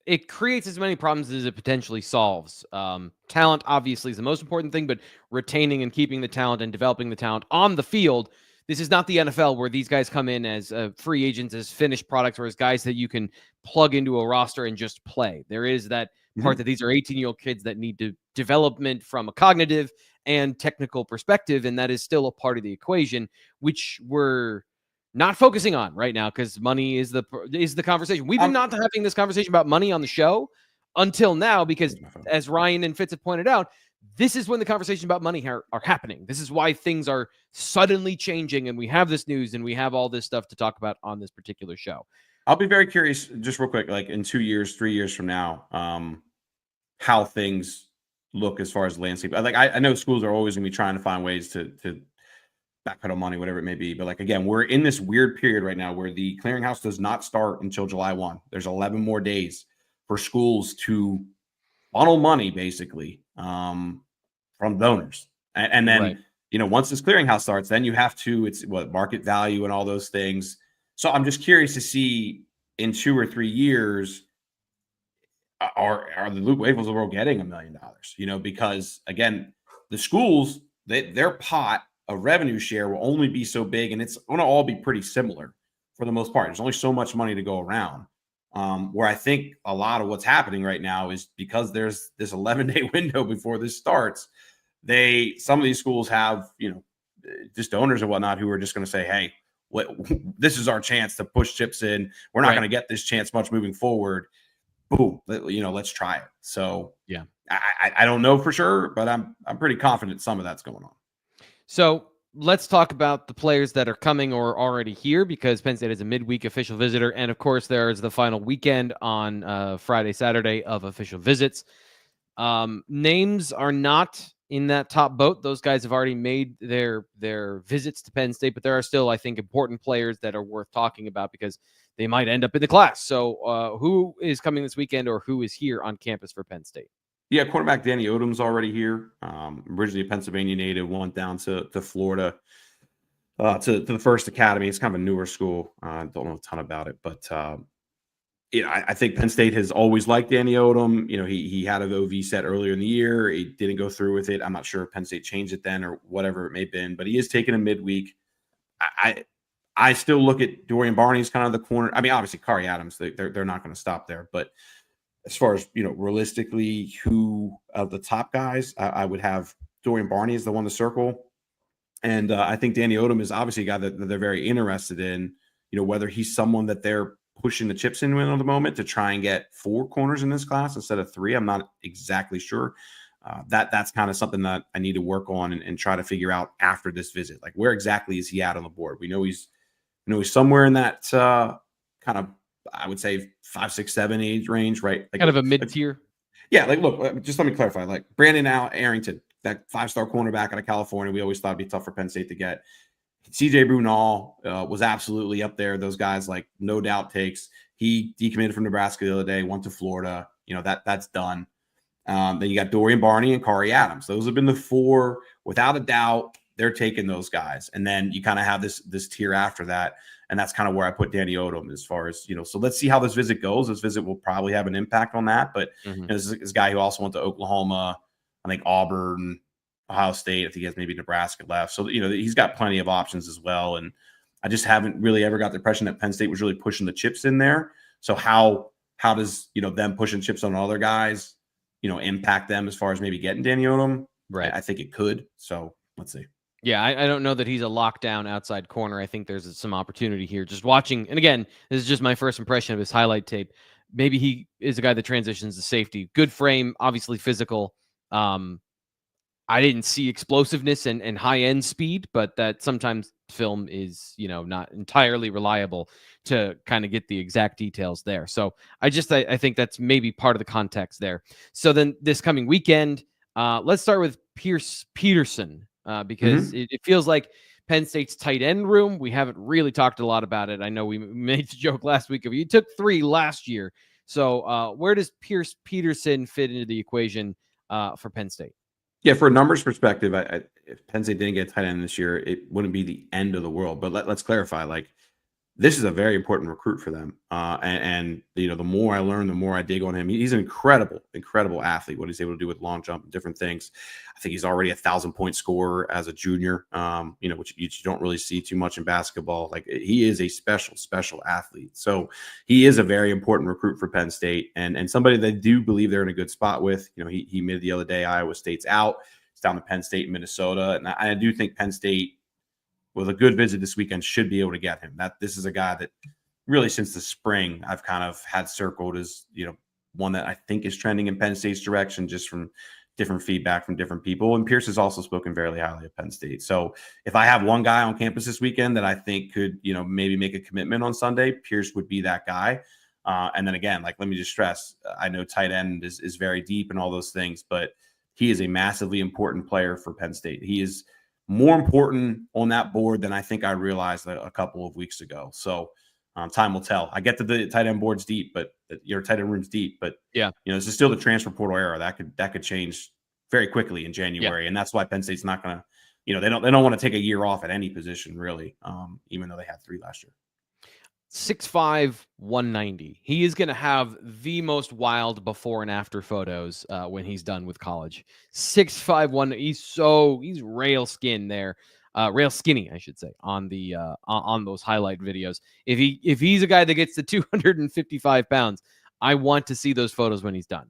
It creates as many problems as it potentially solves. Talent obviously is the most important thing, but retaining and keeping the talent and developing the talent on the field. This is not the NFL where these guys come in as free agents, as finished products, or as guys that you can plug into a roster and just play. There is that part that these are 18-year-old kids that need development from a cognitive and technical perspective, and that is still a part of the equation, which we're not focusing on right now because money is the conversation. We've been not having this conversation about money on the show until now because, as Ryan and Fitz have pointed out, this is when the conversation about money are happening. This is why things are suddenly changing, and we have this news and we have all this stuff to talk about on this particular show. I'll be very curious, just real quick, like in 2 years, 3 years from now, how things look as far as landscape. Like I know schools are always going to be trying to find ways to backpedal money, whatever it may be. But like, again, we're in this weird period right now where the clearinghouse does not start until July 1. There's 11 more days for schools to funnel money basically from donors. And then, once this clearinghouse starts, then you have to, it's what market value and all those things. So I'm just curious to see in 2 or 3 years, are the Luke Wafles of the world getting $1 million? You know, because again, the schools, their pot of revenue share will only be so big, and it's going to all be pretty similar for the most part. There's only so much money to go around. Where I think a lot of what's happening right now is because there's this 11-day window before this starts. Some of these schools have, you know, just owners and whatnot who are just going to say, hey, this is our chance to push chips in. We're not going to get this chance much moving forward. Boom, you know, let's try it. So yeah, I don't know for sure, but I'm pretty confident some of that's going on. So let's talk about the players that are coming or already here, because Penn State is a midweek official visitor. And of course, there's the final weekend on Friday, Saturday of official visits. Names are not in that top boat. Those guys have already made their visits to Penn State, but there are still, I think, important players that are worth talking about because they might end up in the class. So who is coming this weekend, or who is here on campus for Penn State? Yeah, quarterback Danny Odom's already here. Originally a Pennsylvania native, went down to Florida to the First Academy. It's kind of a newer school. I don't know a ton about it, but you know, I think Penn State has always liked Danny Odom. You know, he had an OV set earlier in the year. He didn't go through with it. I'm not sure if Penn State changed it then or whatever it may have been, but he is taking a midweek. I still look at Dorian Barney as kind of the corner. I mean, obviously, Khary Adams, they're not going to stop there. But as far as, you know, realistically, who of the top guys, I would have Dorian Barney as the one to circle. And I think Danny Odom is obviously a guy that they're very interested in, you know, whether he's someone that they're pushing the chips in at the moment to try and get 4 corners in this class instead of 3. I'm not exactly sure. That's kind of something that I need to work on and try to figure out after this visit. Like, where exactly is he at on the board? We know he's somewhere in that kind of, I would say 5, 6, 7 age range, right? Like, kind of a mid-tier. Yeah, like, look, just let me clarify. Like, Brandon Arrington, that 5-star cornerback out of California, we always thought it'd be tough for Penn State to get. CJ Brunel was absolutely up there. Those guys, like, no doubt takes. He decommitted from Nebraska the other day, went to Florida. You know, that's done. Then you got Dorian Barney and Khary Adams. Those have been the 4, without a doubt. They're taking those guys. And then you kind of have this tier after that. And that's kind of where I put Danny Odom as far as, you know, so let's see how this visit goes. This visit will probably have an impact on that. But you know, this guy who also went to Oklahoma, I think Auburn, Ohio State, I think he has maybe Nebraska left. So, you know, he's got plenty of options as well. And I just haven't really ever got the impression that Penn State was really pushing the chips in there. So how does, you know, them pushing chips on other guys, you know, impact them as far as maybe getting Danny Odom? Right. I think it could. So let's see. Yeah, I don't know that he's a lockdown outside corner. I think there's some opportunity here. Just watching, and again, this is just my first impression of his highlight tape. Maybe he is a guy that transitions to safety. Good frame, obviously physical. I didn't see explosiveness and high-end speed, but that sometimes film is, you know, not entirely reliable to kind of get the exact details there. So I think that's maybe part of the context there. So then this coming weekend, let's start with Pierce Peterson. Because it feels like Penn State's tight end room, we haven't really talked a lot about it. I know we made the joke last week of you took 3 last year. So where does Pierce Peterson fit into the equation for Penn State? Yeah, for a numbers perspective, if Penn State didn't get a tight end this year, it wouldn't be the end of the world. But let's clarify, like, this is a very important recruit for them. And you know, the more I learn, the more I dig on him. He's an incredible athlete. What he's able to do with long jump and different things. I think he's already a 1,000-point scorer as a junior. You know, which you don't really see too much in basketball. Like, he is a special athlete. So he is a very important recruit for Penn State and somebody they do believe they're in a good spot with. You know, he made the other day Iowa State's out. It's down to Penn State and Minnesota, and I do think Penn State, with a good visit this weekend, should be able to get him. This is a guy that really since the spring I've kind of had circled as, you know, one that I think is trending in Penn State's direction just from different feedback from different people. And Pierce has also spoken very highly of Penn State. So if I have one guy on campus this weekend that I think could, you know, maybe make a commitment on Sunday, Pierce would be that guy. And then again, like, let me just stress, I know tight end is very deep and all those things, but he is a massively important player for Penn State. He is more important on that board than I think I realized a couple of weeks ago. So time will tell. I get to the tight end board's deep, but your tight end room's deep. But yeah, you know, this is still the transfer portal era. That could change very quickly in January, and that's why Penn State's not going to, you know, they don't want to take a year off at any position really, even though they had 3 last year. 6'5", 190. He is going to have the most wild before and after photos when he's done with college. 6'5", 1. He's rail skin there. Rail skinny, I should say, on the on those highlight videos. If he's a guy that gets to 255 pounds, I want to see those photos when he's done.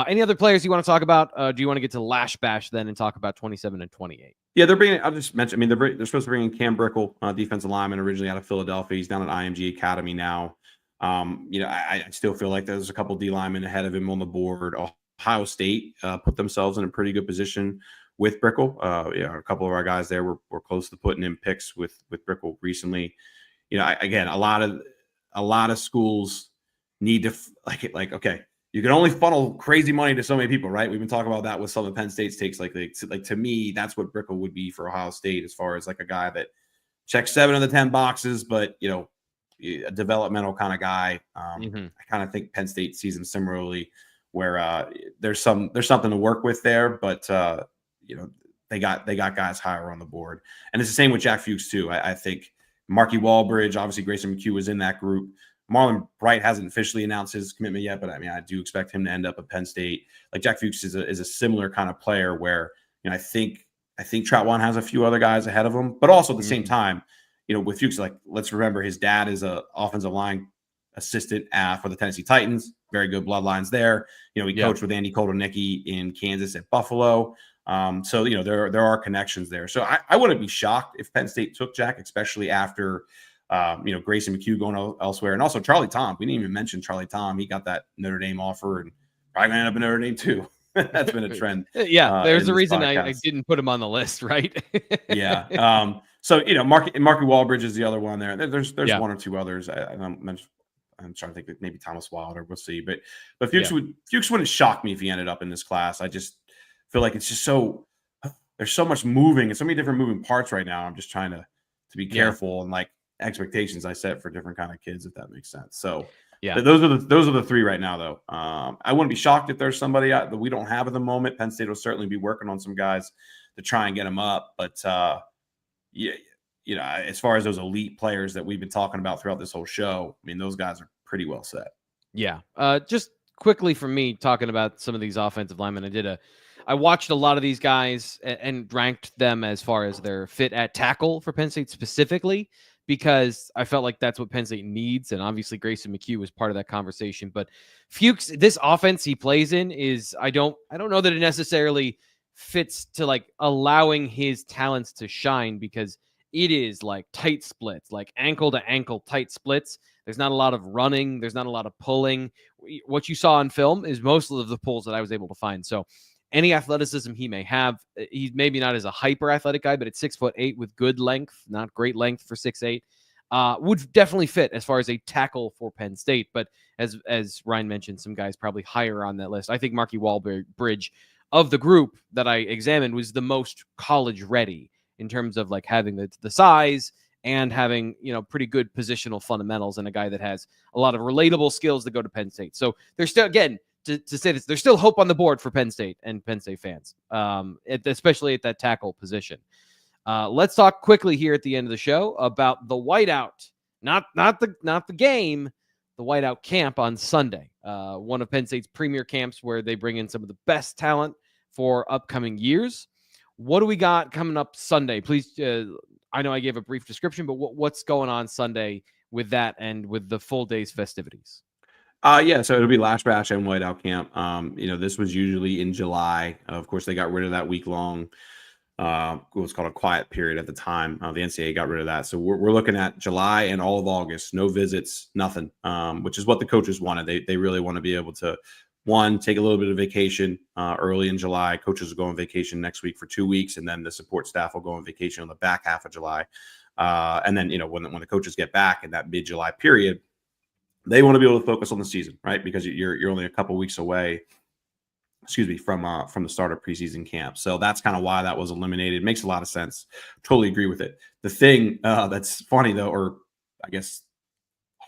Any other players you want to talk about? Do you want to get to Lash Bash then and talk about 27 and 28? Yeah, they're bringing. I'll just mention. I mean, they're supposed to bring in Cam Brickle, defensive lineman, originally out of Philadelphia. He's down at IMG Academy now. I still feel like there's a couple D linemen ahead of him on the board. Ohio State put themselves in a pretty good position with Brickle. A couple of our guys there were close to putting in picks with Brickle recently. Again, a lot of schools need to okay. You can only funnel crazy money to so many people, right? We've been talking about that with some of Penn State's takes. Like to me, that's what Brickle would be for Ohio State, as far as like a guy that checks 7 of the 10 boxes, but a developmental kind of guy. I kind of think Penn State sees him similarly, where there's something to work with there, but they got guys higher on the board, and it's the same with Jack Fuchs too. I think Marky Walbridge, obviously Grayson McHugh was in that group. Marlon Bright hasn't officially announced his commitment yet, but I mean, I do expect him to end up at Penn State. Like Jack Fuchs is a similar kind of player where, I think Troutwan has a few other guys ahead of him, but also at the same time, with Fuchs, like, let's remember his dad is a offensive line assistant for the Tennessee Titans. Very good bloodlines there. He coached with Andy Kotelnicki in Kansas at Buffalo. So there are connections there. So I wouldn't be shocked if Penn State took Jack, especially after Grayson McHugh going elsewhere. And also Charlie Tom. We didn't even mention Charlie Tom. He got that Notre Dame offer and probably going to end up in Notre Dame too. That's been a trend. There's a reason I didn't put him on the list, right? So, Marky Walbridge is the other one there. There's one or two others. I'm trying to think that maybe Thomas Wilder, we'll see. But Fuchs wouldn't shock me if he ended up in this class. I just feel like it's just there's so much moving and so many different moving parts right now. I'm just trying to be careful and like expectations I set for different kind of kids, if that makes sense. So those are the three right now, though. I wouldn't be shocked if there's somebody that we don't have at the moment. Penn State will certainly be working on some guys to try and get them up. But as far as those elite players that we've been talking about throughout this whole show, I mean, those guys are pretty well set. Yeah. Just quickly from me talking about some of these offensive linemen, I watched a lot of these guys and ranked them as far as their fit at tackle for Penn State specifically, because I felt like that's what Penn State needs. And obviously Grayson McHugh was part of that conversation, but Fuchs, this offense he plays in is, I don't know that it necessarily fits to like allowing his talents to shine, because it is like tight splits, like ankle to ankle tight splits. There's not a lot of running. There's not a lot of pulling. What you saw on film is most of the pulls that I was able to find. So any athleticism he may have, he's maybe not as a hyper athletic guy, but at 6'8" with good length, not great length for 6'8", would definitely fit as far as a tackle for Penn State. But as Ryan mentioned, some guys probably higher on that list. I think Marky Walbridge of the group that I examined was the most college ready in terms of like having the size and having, pretty good positional fundamentals, and a guy that has a lot of relatable skills that go to Penn State. So there's still, again, to say this, there's still hope on the board for Penn State and Penn State fans, especially at that tackle position. Let's talk quickly here at the end of the show about the whiteout, not the game, the whiteout camp on Sunday. One of Penn State's premier camps where they bring in some of the best talent for upcoming years. What do we got coming up Sunday? Please, I know I gave a brief description, but what's going on Sunday with that and with the full day's festivities? So it'll be Lash Bash and Whiteout Camp. This was usually in July. Of course, they got rid of that week-long, what was called a quiet period at the time. The NCAA got rid of that. So we're looking at July and all of August, no visits, nothing, which is what the coaches wanted. They really want to be able to, one, take a little bit of vacation early in July. Coaches will go on vacation next week for 2 weeks, and then the support staff will go on vacation on the back half of July. And then, when the coaches get back in that mid-July period, they want to be able to focus on the season, right? Because you're only a couple weeks away, from the start of preseason camp. So that's kind of why that was eliminated. It makes a lot of sense. Totally agree with it. The thing that's funny though, or I guess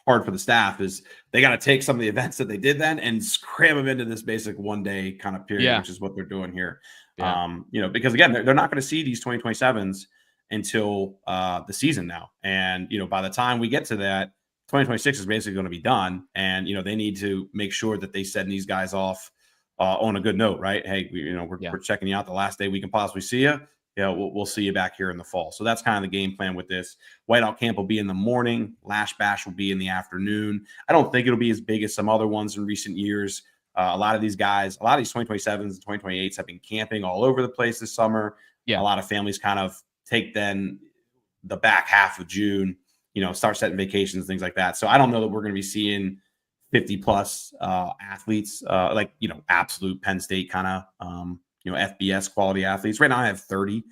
hard for the staff, is they got to take some of the events that they did then and cram them into this basic 1 day kind of period, which is what they're doing here. Because again, they're not going to see these 2027s until the season now. And, by the time we get to that, 2026 is basically going to be done, and they need to make sure that they send these guys off on a good note, right? Hey, we're checking you out the last day we can possibly see you. We'll see you back here in the fall. So that's kind of the game plan with this. Whiteout camp will be in the morning. Lash Bash will be in the afternoon. I don't think it'll be as big as some other ones in recent years. A lot of these guys, a lot of these 2027s and 2028s have been camping all over the place this summer. Yeah. A lot of families kind of take then the back half of June, start setting vacations, things like that. So I don't know that we're going to be seeing 50 plus athletes, absolute Penn State kind of, FBS quality athletes. Right now I have 30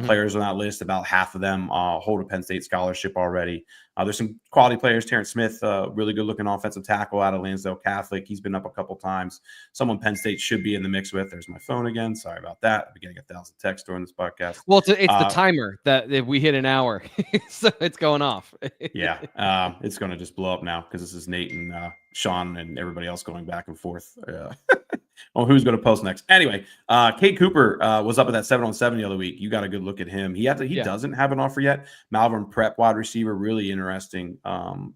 players on that list. About half of them hold a Penn State scholarship already. There's some quality players. Terrence Smith, really good looking offensive tackle out of Lansdale Catholic. He's been up a couple times. Someone Penn State should be in the mix with. There's my phone again. Sorry about that. I'm getting 1,000 texts during this podcast. Well, it's the timer that if we hit an hour, so it's going off. Yeah. It's going to just blow up now because this is Nate and Sean and everybody else going back and forth. Oh, who's going to post next? Anyway, Kate Cooper was up at that 7-on-7 the other week. You got a good look at him. He doesn't have an offer yet. Malvern Prep wide receiver, really interesting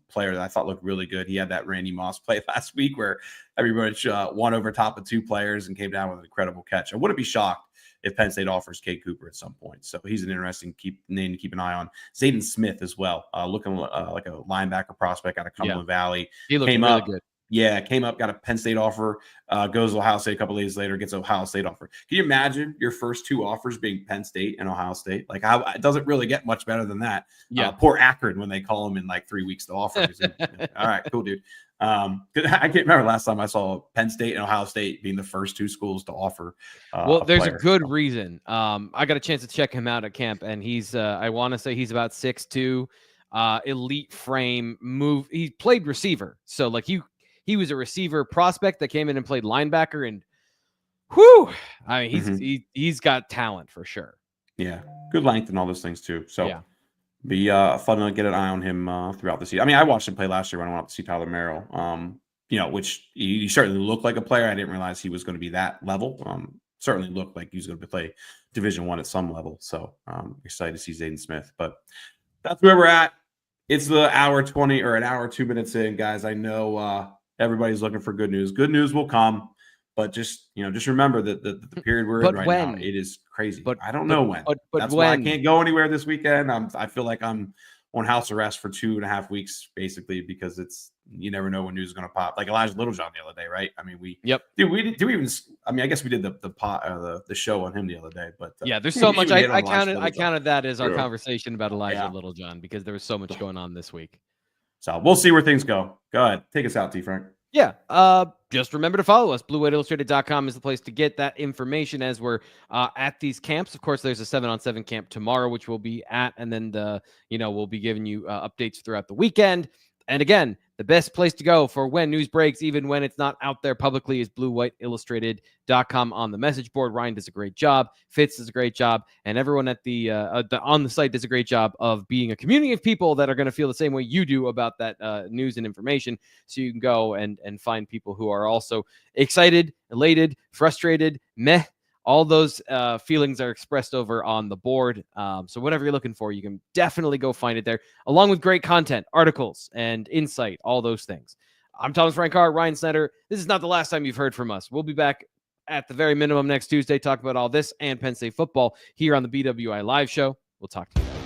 player that I thought looked really good. He had that Randy Moss play last week where everybody won over top of two players and came down with an incredible catch. I wouldn't be shocked if Penn State offers Kate Cooper at some point. So he's an interesting name to keep an eye on. Zayden Smith as well, looking like a linebacker prospect out of Cumberland Valley. He looked really good. Yeah, came up, got a Penn State offer, goes to Ohio State a couple of days later, gets an Ohio State offer. Can you imagine your first two offers being Penn State and Ohio State? Like, it doesn't really get much better than that. Yeah. Poor Akron when they call him in like 3 weeks to offer. All right, cool, dude. I can't remember last time I saw Penn State and Ohio State being the first two schools to offer. Well, there's a good reason. I got a chance to check him out at camp, and he's, I want to say he's about 6'2", elite frame, move. He played receiver. So, like, he was a receiver prospect that came in and played linebacker, and I mean, he's got talent for sure. Yeah, good length and all those things too. So be fun to get an eye on him throughout the season. I mean, I watched him play last year when I went up to see Tyler Merrill. Which he certainly looked like a player. I didn't realize he was going to be that level. Certainly looked like he was going to play Division I at some level. So excited to see Zayden Smith. But that's where we're at. It's the hour 20 or an hour 2 minutes in, guys. I know. Everybody's looking for good news. Good news will come, but just remember that the period we're in right now, it is crazy. But I don't know when. But that's why I can't go anywhere this weekend. I feel like I'm on house arrest for 2.5 weeks, basically, because you never know when news is going to pop. Like Elijah Littlejohn the other day, right? I mean, I guess we did the show on him the other day, but there's so much. I counted that as our conversation about Elijah Littlejohn because there was so much going on this week. So we'll see where things go. Go ahead. Take us out, T. Frank. Yeah. Just remember to follow us. BlueWhiteIllustrated.com is the place to get that information as we're at these camps. Of course, there's a 7-on-7 camp tomorrow, which we'll be at. And then we'll be giving you updates throughout the weekend. And again, the best place to go for when news breaks, even when it's not out there publicly, is BlueWhiteIllustrated.com on the message board. Ryan does a great job. Fitz does a great job. And everyone at on the site does a great job of being a community of people that are going to feel the same way you do about that news and information. So you can go and find people who are also excited, elated, frustrated, meh. All those feelings are expressed over on the board. So whatever you're looking for, you can definitely go find it there, along with great content, articles, and insight, all those things. I'm Thomas Frank Carr, Ryan Snyder. This is not the last time you've heard from us. We'll be back at the very minimum next Tuesday, talk about all this and Penn State football here on the BWI Live Show. We'll talk to you.